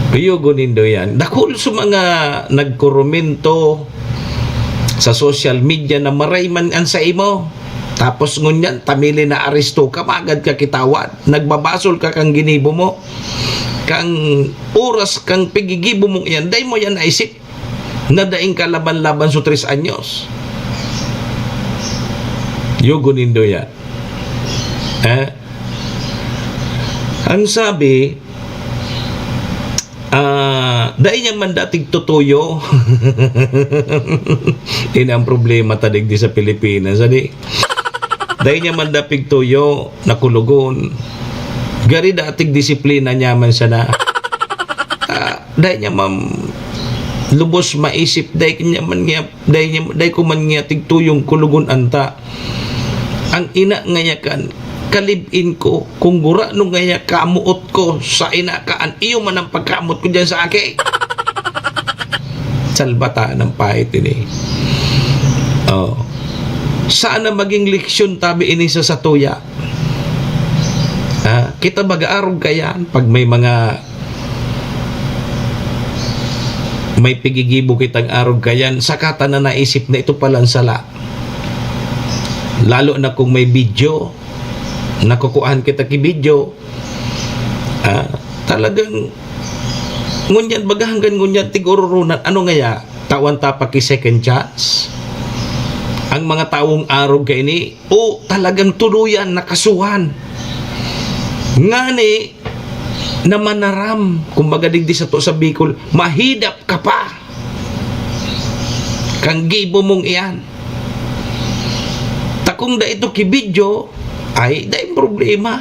Biyo gunindo yan. Dakul sa mga nagkoromento sa social media na marayman an sa imo. Tapos ngunyan, tamili na aristo ka, magad ka kitawad. Nagbabasol ka kang ginibo mo. Kang oras kang pigigibo mo yan, day mo yan naisip. Nadaing ka laban-laban sa 3 anyos. Yugunindo yan. Ang sabi, dahil niya man dating tutuyo. Ini ang problema tadig di sa Pilipinas. Dahil niya man dating tuyo, nakulugon. Gari dating disiplina niya man siya na. Dahil niya lubos maisip, dahil ko man niya tigtuyong kulugon anta. Ang ina ngaya kan kalibin ko kung gura nung ngaya kamuot ko sa ina kaan iyo man ang pagkamot ko dyan sa aki. Salbata ng pahit ini. Sana maging leksyon tabi ini sa satuya. Kita mag-aarog kaya pag may pigigibo kitang arog kayan, sakata na naisip na ito palang sala. Lalo na kung may video, nakukuhaan kita ki video, talagang ngunyan bagahanggan ngunyan tigururunan. Ano ngaya? Tawan tapa ki second chance. Ang mga taong arog kay ini, talagang tuluyan nakasuhan. Ngani na manaram, kumbaga digdi sa to sa Bicol, mahidap ka pa. Kang gibo mong iyan. Takong da ito kibidyo, ay da problema.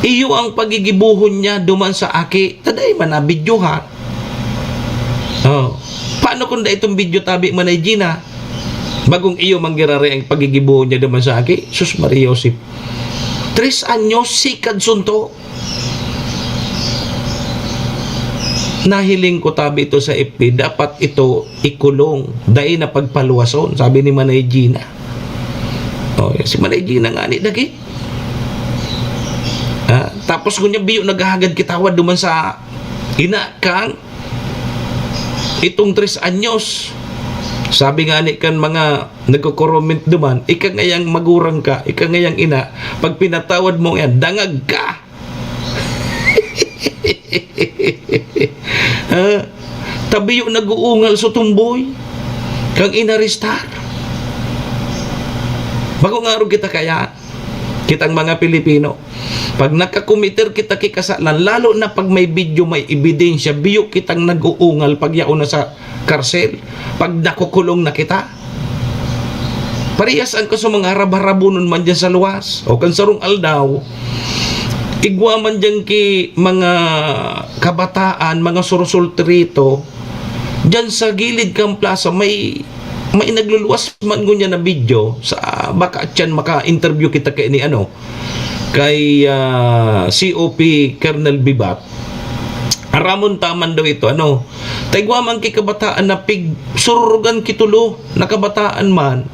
Iyo ang pagigibuhon niya duman sa aki, taday man na bidyo ha. Paano kung da itong video tabi manay Gina? Bagong iyo manggirari ang pagigibuhon niya duman sa aki? Sus Maria Josep. 3 anyos sikad sunto. Nahiling ko tabi ito sa FB, dapat ito ikulong dahil na pagpaluwason, sabi ni Manay Gina. Si Manay Gina nga ni dagi. Tapos kunya biyo naghahagad kitawad duman sa ina kang itong 3 anyos. Sabi nga ni kan mga nagko-comment duman, ika ngayang magurang ka, ika ngayang ina, pag pinatawad mo yan, dangag ka. Tabi yung nag-uungal sa tumboy kang inaristar. Bago nga rin kita kaya kitang mga Pilipino, pag nakakumiter kita kikasalan, lalo na pag may video, may ebidensya, biyo kitang nag-uungal pag yaon na sa karsel, pag nakukulong na kita. Pariyasan ko sa mga harab-harabunon man dyan sa luwas. O kan sarong aldaw, igwa man dyan ki mga kabataan, mga surusultrito, dyan sa gilid kang plaza, may nagluluwas man gunya na video sa baka dyan maka-interview kita kay ni kay COP Colonel Bibat. Aramon taman daw ito, taigwa man kay kabataan na sururugan kitulo na kabataan man,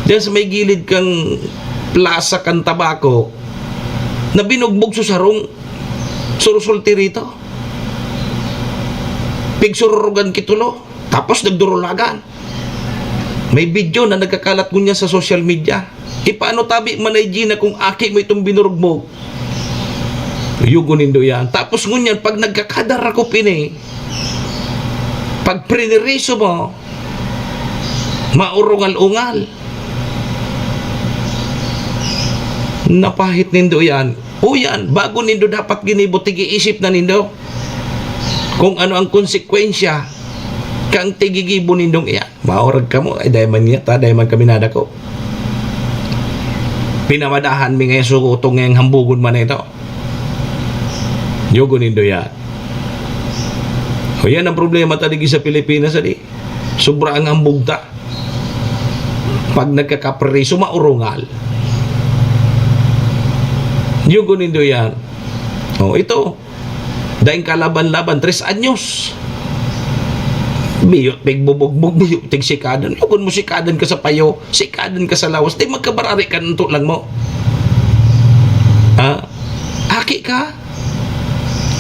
diyan sa may gilid kang plaza kan tabako, na binugbog sa sarong surusulti rito. Sururugan kitulo, tapos nagdurulagan. May video na nagkakalat ko niya sa social media. Paano tabi manay Gina kung aki mo itong binurugbog? Yugunin do yan. Tapos ngunyan, pag nagkakadar ako pag priniriso mo, maurungal-ungal. Napahit nindo yan. O yan, bago nindo dapat ginibot, tigi-isip na nindo kung ano ang konsekwensya kang tigigibo nindong iyan. Maurag ka mo, ay dahil man niya, dahil man kami nadako. Pinamadahan mi ngayon sukutong ngayong hambugon man ito. Yugo nindo yan. O yan ang problema taligi sa Pilipinas, sobra ang hambog ta. Pag nagkakapriso, maurungal. Yugo nindo yan. O ito, dahil kalaban-laban, 3 anyos. Biyot, bigbubugbog, biyot, sikadan. Kung mo sikadan ka sa payo, sikadan ka sa lawas, di magkabarari ka ng tulang mo. Haki ka.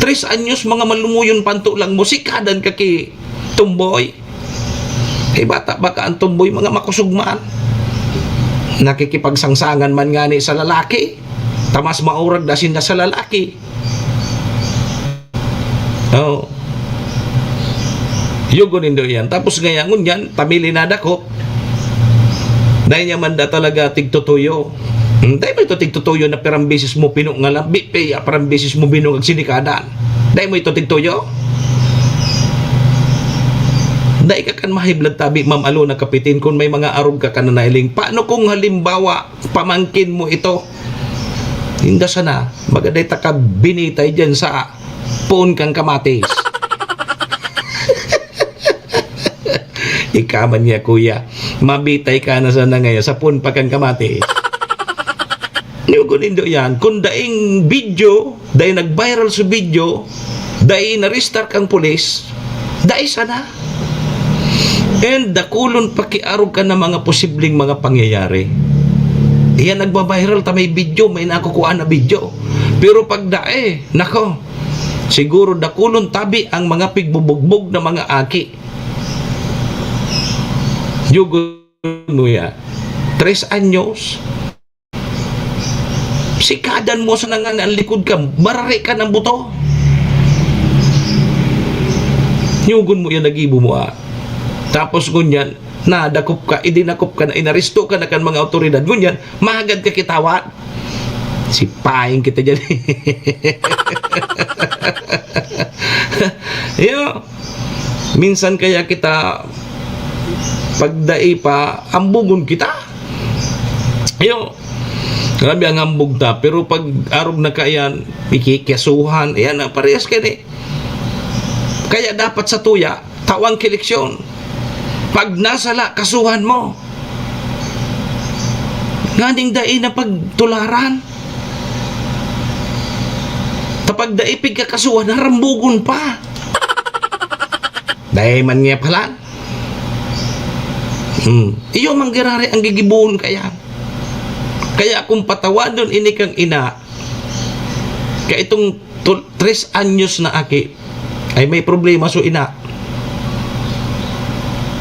3 anyos, mga malumuyon panto lang mo, sikadan ka ki tumboy. Bata baka ang tumboy, mga makusugman. Nakikipagsangsangan man ngani sa lalaki. Tamas maurag dasin na sa lalaki. Yugunin do yan. Tapos ngayon yan, tamili na dako. Dahil niya man da talaga tigtutuyo. Dahil mo ito tigtutuyo na perambisis mo pinong nga lang. Perambisis mo binong ag sinikadan. Dahil mo ito tigtuyo. Dahil ka kan mahiblad tabi, Ma'am Alo, na kapitin, kung may mga arog ka na nailing. Paano kung halimbawa, pamangkin mo ito? Hinda sana, magaday taka binitay dyan sa puon kang kamatis. Ikaman niya, kuya, mabitay ka na sana ngayon sa puon pa kang kamatis. Niyugunin do yan, kung daing video, daing nag-viral sa video, daing na-restart kang pulis, daing sana. And dakulon pakiarog ka na mga posibleng mga pangyayari. Iyan nagba-viral, ta may video, may nakukuha na video. Pero pag nako, siguro dakulon tabi ang mga pigbubugbog na mga aki. Yugon mo yan. 3 anyos. Sikadan mo sa nangan likod ka, barari ka ng buto. Yugon mo yan, nagibo mo Tapos gunyan, nadakop ka, idinakop ka na, inaristo ka na kan mga otoridad. Gunyan, mahagad ka kitawat. Sipahin kita dyan. Minsan kaya kita pagdai pa, ambugon kita. Grabe ang ambog ta. Pero pag arog na kayan, ikikasuhan, yan na, parehas ka Kaya dapat sa tuya, tawang kileksyon. Pag nasala, kasuhan mo. Nganing dai na pagtularan. Kapag daipig ka kasuhan, narambugon pa. Dahil man niya pala. Iyo manggirari ang gigibuhon kaya. Kaya kung patawadon ini kang ina, kaya itong 3 anyos na aki, ay may problema so ina.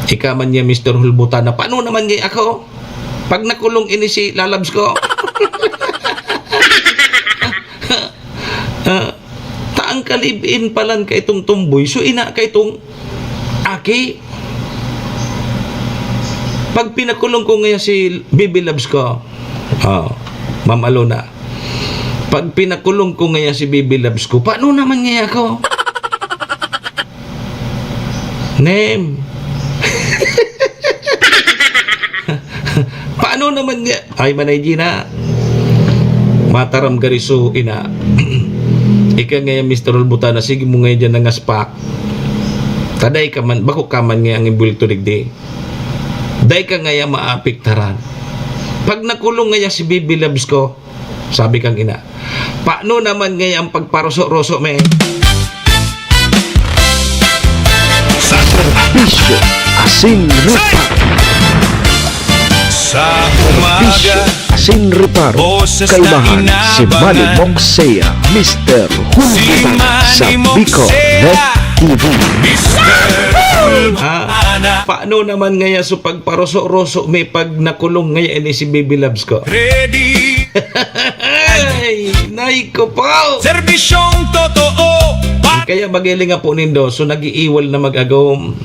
Ikaman niya, Mr. Hulbutana, paano naman niya ako? Pag nakulong ini si lalabs ko. Taang kalibin palan ka itong tumboy, so ina ka itong aki. Pag pinakulong ko ngayon si Bibi Labs ko, Ma'am Alona, pag pinakulong ko ngayon si Bibi Labs ko, paano naman niya ako? Paano Paano naman nga? Ay, Manay Gina. Mataram gariso, ina. Ika nga Mr. Hulbutana, sige mo nga dyan ng aspak. Taday ka man, bako ka man nga ang imbulto digdi. Day ka nga maapiktaran. Pag nakulong nga si Bibi Labs ko, sabi kang ina, paano naman nga ang pagparoso-roso, me? Serbisyo Asin Reparo. Sa Serbisyo umaga, Asin Reparo. boses Kaibahan na si Manny inabangan. Moxea, Mr. Hulbutana sa Manny Bicol Moxea. Net TV. Paano naman nga so pagparoso-roso, may pag nakulong nga ini si Bibi Labs ko? Ready, Ay, nay ko po! serbisyong totoo. Kaya magiling nga po nindo, so nag-iiwal na mag-agom.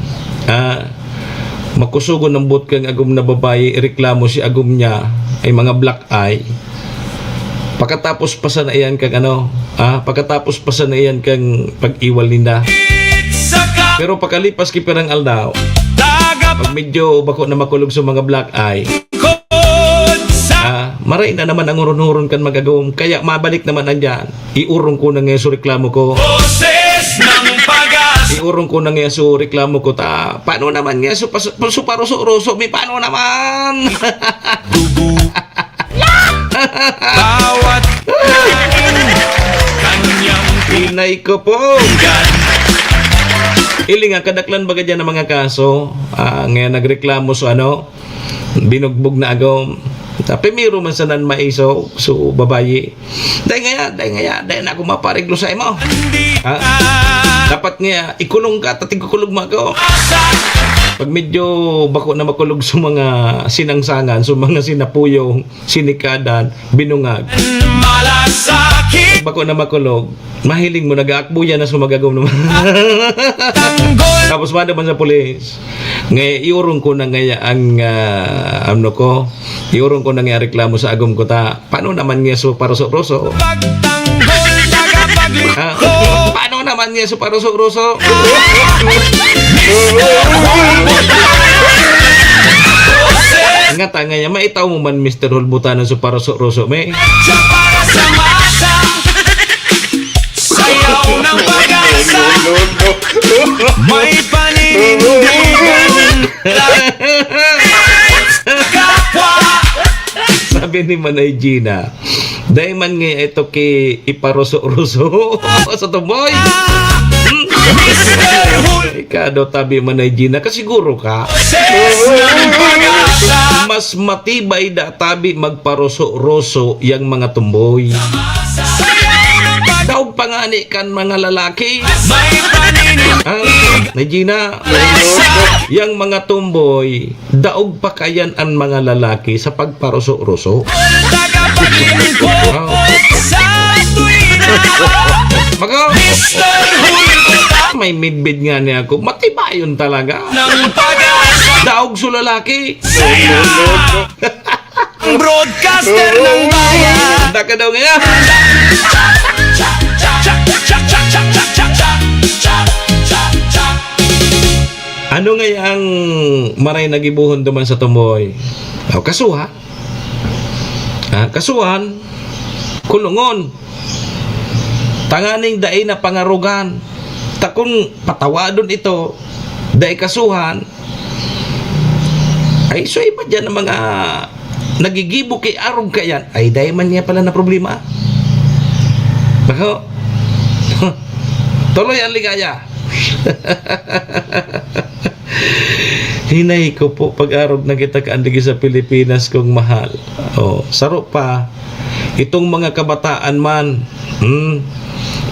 Makusugo ng bot kang agom na babae, reklamo si agom niya ay mga black eye. Pagkatapos pa sa na iyan kang pagkatapos pa sa na iyan kang pag-iwal ninda. Saka Pero pagkalipas kipirang aldaw, taga pag medyo bako na makulog sa mga black eye, pakod sa maray na naman ang urun-urun kan magagawom. Kaya mabalik naman andyan. Iurong ko na ngayon sa reklamo ko. boses ng pag-asa. Iurong ko na ngayon sa reklamo ko. Paano naman ngayon sa paruso-roso? May paano naman? Bawat kanyang Pinay ko po. Ili nga, kadaklan baga dyan ng mga kaso. Ngayon nagreklamo so binugbog na agom. Tapi miro man sa nan maiso so babayi. Dahil na ako mapariglo sa imo. Dapat nga ikulong ka, tatigukulog mo ako. Pag medyo bako na makulog sa mga sinangsangan, sa mga sinapuyong, sinikadan, binungag. malasakit. Bako na makulog, mahiling mo, nag-aakbo yan na sumagagom naman. Tanggol Tapos madaman sa pulis. Ngay iurong ko na ngaya ang iurong ko na nga reklamo sa agom ko ta. Paano naman nga so paroso-roso? pagtanggol tagapagliko. Paano naman nga so paroso-roso? Nga tanga niya, maitaw mo man Mr. Hulbutana so paroso-roso, may. Siya para sa masa. Sayaw ng pag-asa. May paninindigan. Kapwa. Sabi ni Manay Gina, dahil man nga ito ki iparoso-roso sa tumoy. Mr. Hul. Ikado tabi Manay Gina, kasiguro ka. Ses ng pag-asa. Mas matibay da tabi magparoso-roso yang mga tumboy. Sayaw ng pag-asa. Daog pangani kan mga lalaki. May paninindigan. Manay Gina, yang mga tumboy, daog pa kayan ang mga lalaki sa pagparoso-roso. Tagapaglingkod sa tuwina. Maka, Mr. Hul. may midbid nga niya ako. Matibayon talaga. Ng pag-asa. Daog sa lalaki. Ang broadcaster ng bayan. Handa ka daw nga. Ano nga ang maray nagibuhon duman sa tumboy? Kasuha. Kasuhan. Kulungon. Tanganing daay na pangarugan. Takong patawadon ito. Daay kasuhan. Ay, so iba dyan ang mga nagigibo kay arog kayan. Ay, daay man niya pala na problema. Bako. Tuloy ang ligaya. Hinay ko po pag-arog na kita kaandigi sa Pilipinas kong mahal. Saro pa. Itong mga kabataan man.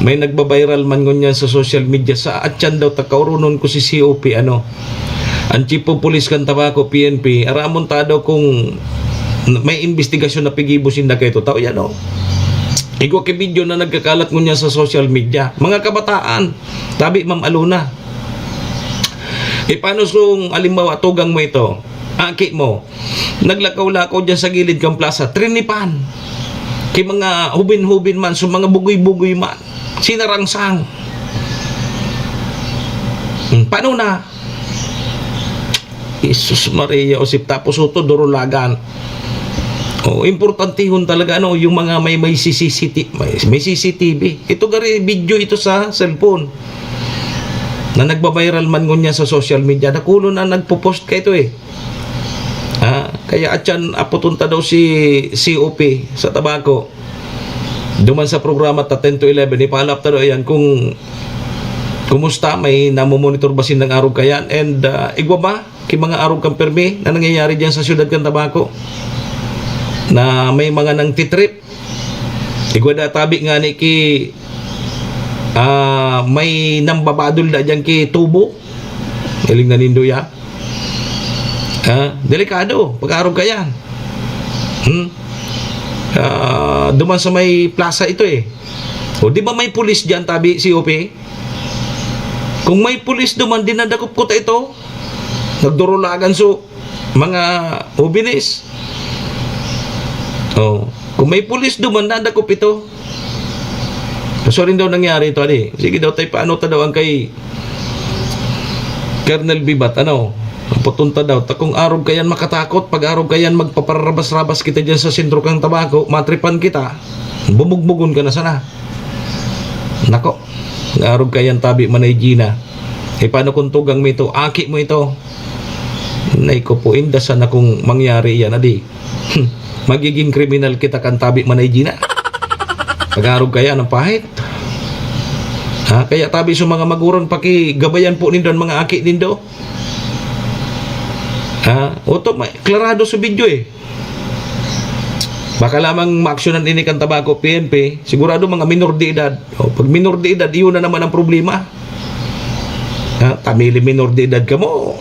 May nagbabiral man ngunyan sa social media sa atyan daw takaurunon ko si COP ang Chief of Police kan tabako PNP aramon ta daw kung may investigasyon na pigibusin na kayo tao yan Igo ke video na nagkakalat ngunyan sa social media mga kabataan tabi Ma'am Aluna paano sung alimbawa tugang mo ito aki mo naglakaw-lakaw dyan sa gilid kang plaza trinipan kay mga hubin-hubin man so mga bugoy-bugoy man sinarangsang paano na Jesus Maria Osip tapos ito durulagan Oh, importantihon talaga yung mga may CCTV. Ito gari video ito sa cellphone. Na nagba-viral man ngunya sa social media. Nakulo na nagpo-post ka ito eh. Kaya atyan aputunta daw si COP sa tabako. Duman sa programa ta 10 to 11 ipaalap ta daw yan kung kumusta, may namomonitor ba ng arog kayan, and igwa ba kay mga arog kang permi na nangyayari diyan sa siyudad kan tabako na may mga nang titrip. Igwa da tabi nga ni ki may nambabadol da diyan ki tubo. Iling na nindo ya. Delikado pag-arog kayan. Duman sa may plaza ito eh. O di ba may pulis diyan tabi COP? Kung may pulis duman dinadakop ko ta ito. Nagdurulagan so mga ubinis. Kung may pulis duman nadakop ito. So rin daw nangyari ito Sige daw tayo paano ta daw ang kay Colonel Bibat putunta daw ta kung arog kayan makatakot, pag arog kayan magpaparabas-rabas kita dyan sa sentro kang tabako, matripan kita, bumugbugon ka na sana. Nako, arog kayan tabi manay Gina. Paano kung tugang mo ito, aki mo ito, naiko po indasan na kung mangyari yan magiging kriminal kita kan tabi manay Gina. Pag arog kayan ang pahit. Kaya tabi sa mga maguron pakigabayan po nindo ang mga aki nindo. Oto, klarado sa video eh. Baka lamang maaksyonan ini kan tabako PNP, sigurado mga minor de edad. Pag minor de edad, iyon na naman ang problema. Tamili minor de edad ka mo,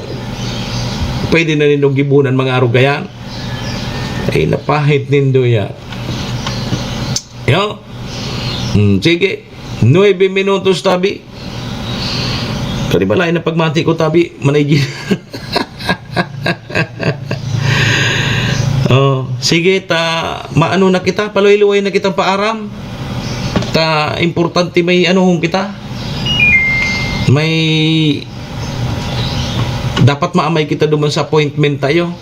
pwede na nindong gibunan mga arugayan. Ay napahit nindo ya. Sige, 9 minutos tabi. Kali ba lain na pagmati ko tabi, manay sige maano na kita, paloy-luway na kitang paaram. Importante may kita. May dapat maamay kita duman sa appointment tayo.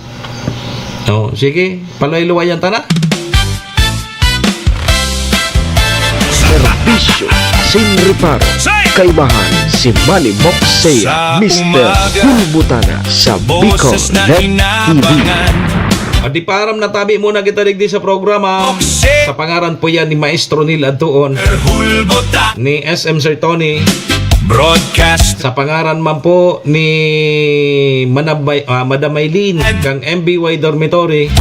Sige, paloy-luwayan ta na. Serbisyo Asin Reparo. Kaibahan si Manny Moxea, Mr. Hulbutana sa Bicol Net TV. Di param na tabi muna kita digdi sa programa. Sa pangaran po yan ni Maestro Neil Adtuon, ni SM Sir Tony Broadcast. Sa pangaran man po ni Madam Maylene kang MBY Dormitory,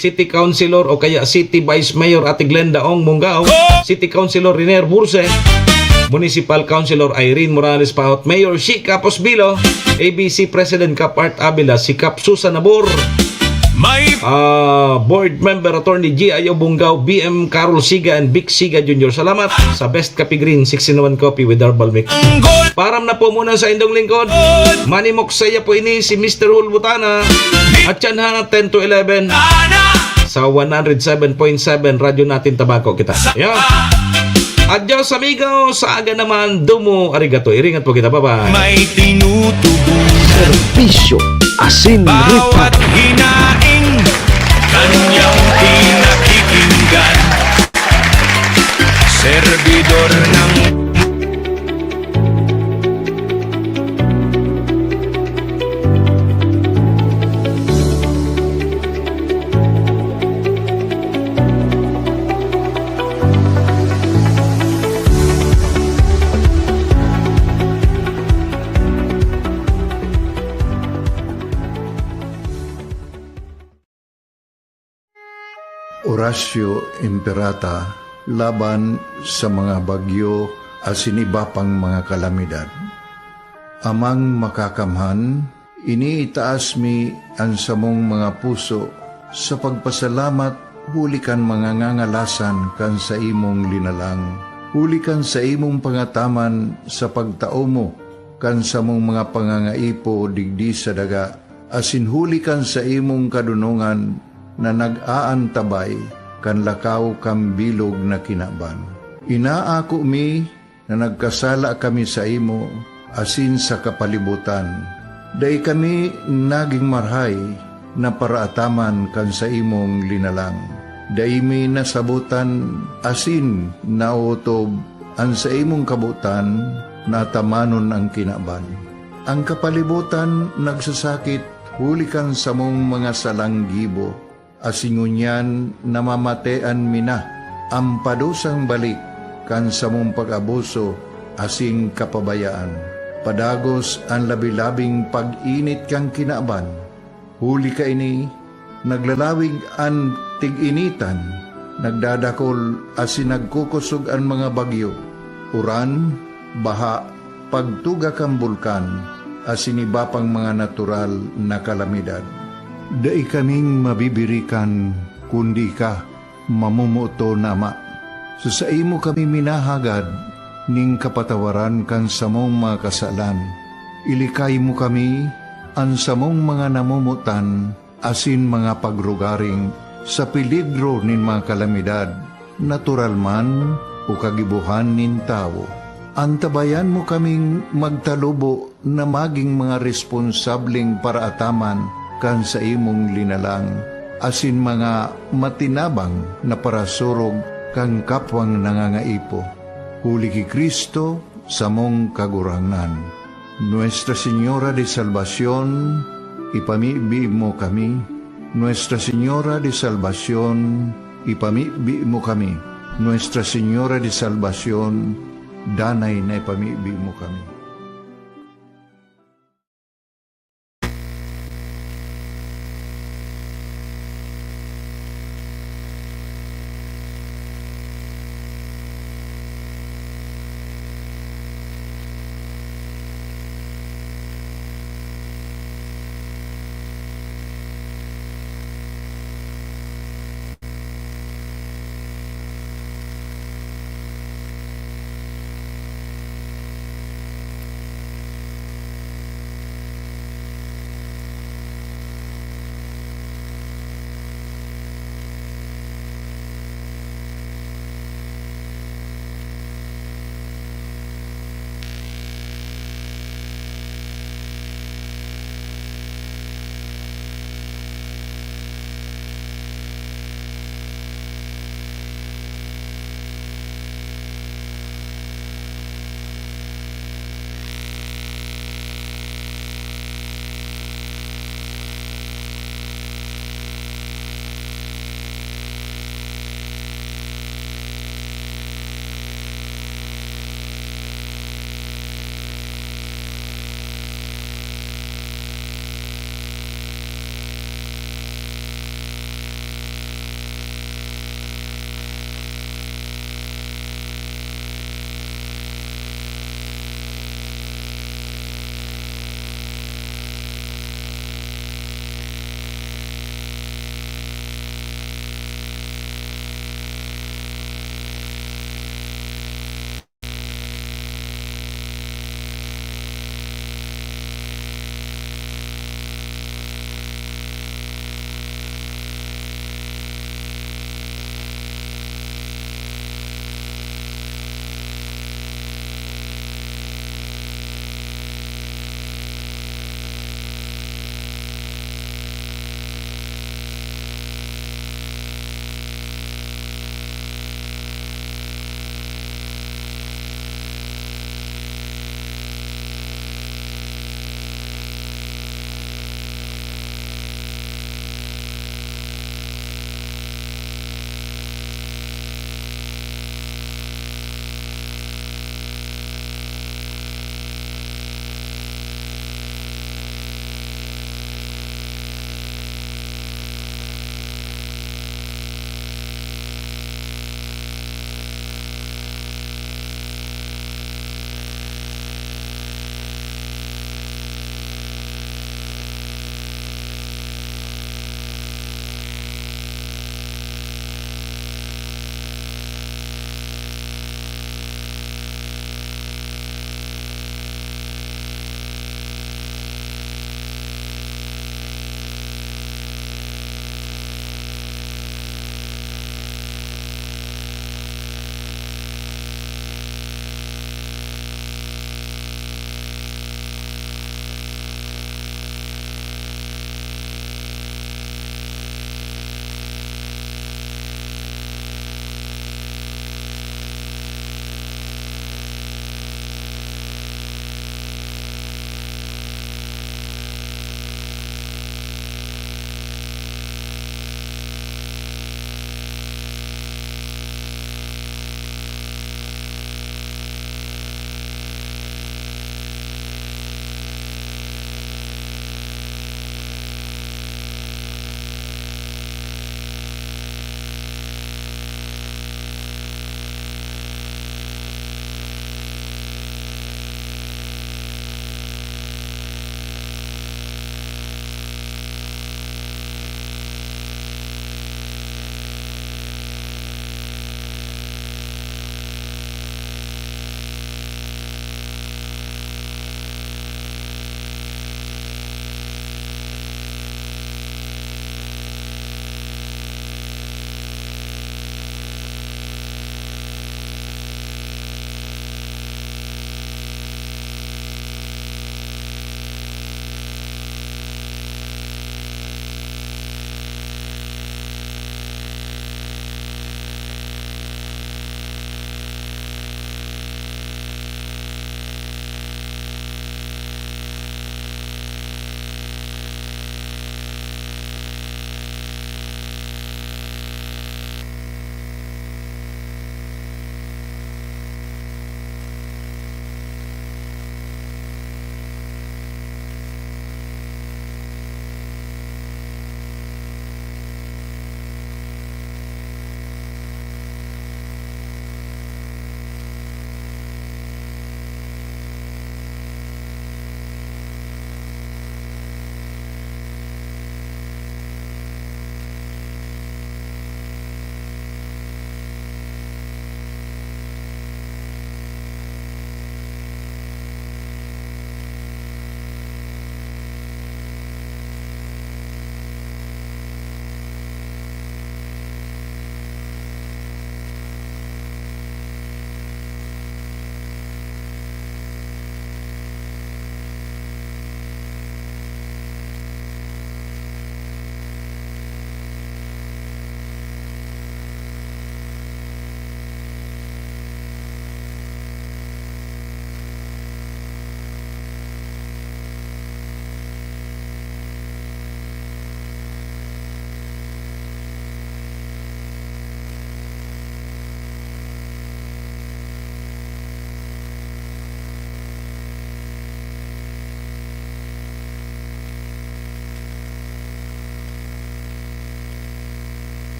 City Councilor o kaya City Vice Mayor Ate Glenda Ong Mungao, City Councilor Riner Burse, Municipal Councilor Irene Morales Paot, Mayor Shika Posbilo, ABC President Cap Art Abila, si Cap Susan Nabor, Board Member Attorney G. Ayo Bungaw, BM Carol Siga and Vic Siga Jr. Salamat sa Best Coffee Green 6-in-1 Coffee with Herbal Mix. Param na po muna sa indong lingkod. Manny Moxea po ini si Mr. Hulbutana. At yan 10 to 11 sa 107.7 radyo natin tabako kita. Adios amigo, sa aga naman dumo arigato. Iringat po kita, bye-bye. May tinutubo Serbisyo Asin bawat Reparo. hinaing kanyang pinakikinggan. Servidor ng Horacio Imperata laban sa mga bagyo at siniba pang mga kalamidad. Amang makakamhan, iniitaas mi ang samong mga puso sa pagpasalamat, hulikan mga ngangalasan kan sa imong linalang. Hulikan sa imong pangataman sa pagtao mo, kan sa mong mga pangangaipo digdi sa daga, asin hulikan sa imong kadunungan na nag-aantabay kan lakaw kam bilog na kinaban. Inaako mi na nagkasala kami sa imo asin sa kapalibutan. Day kami naging marhay na paraataman kan sa imong linalang. Daimi nasabutan asin nautob ang sa imong kabutan na tamanon ang kinaban. Ang kapalibutan nagsasakit huli kan sa mong mga salanggibo. Asingunyan namamatean mina ang padusang balik kan sa mong pag-abuso asing kapabayaan. Padagos ang labi-labing pag-init kang kinaban. Huli ka ini, naglalawig ang tig-initan, nagdadakol asin nagkukusog ang mga bagyo. Uran, baha, pagtuga kang bulkan, asin iba pang mga natural na kalamidad. Dai kaming mabibirikan, kundi ka, mamumuto nama. Sa imo kami minahagad, ning kapatawaran kan samong mga kasalan. Ilikay mo kami, ang samong mga namumutan, asin mga pagrugaring, sa peligro nin mga kalamidad, natural man o kagibuhan nin tao. Antabayan mo kaming magtalubo na maging mga responsableng paraataman kan sa imong linalang, asin mga matinabang na parasurog kang kapwang nangangaipo. Huli ki Kristo sa mong kagurangan. Nuestra Señora de Salvación, ipamibi mo kami. Nuestra Señora de Salvación, ipamibi mo kami. Nuestra Señora de Salvación, danay na ipamibi mo kami.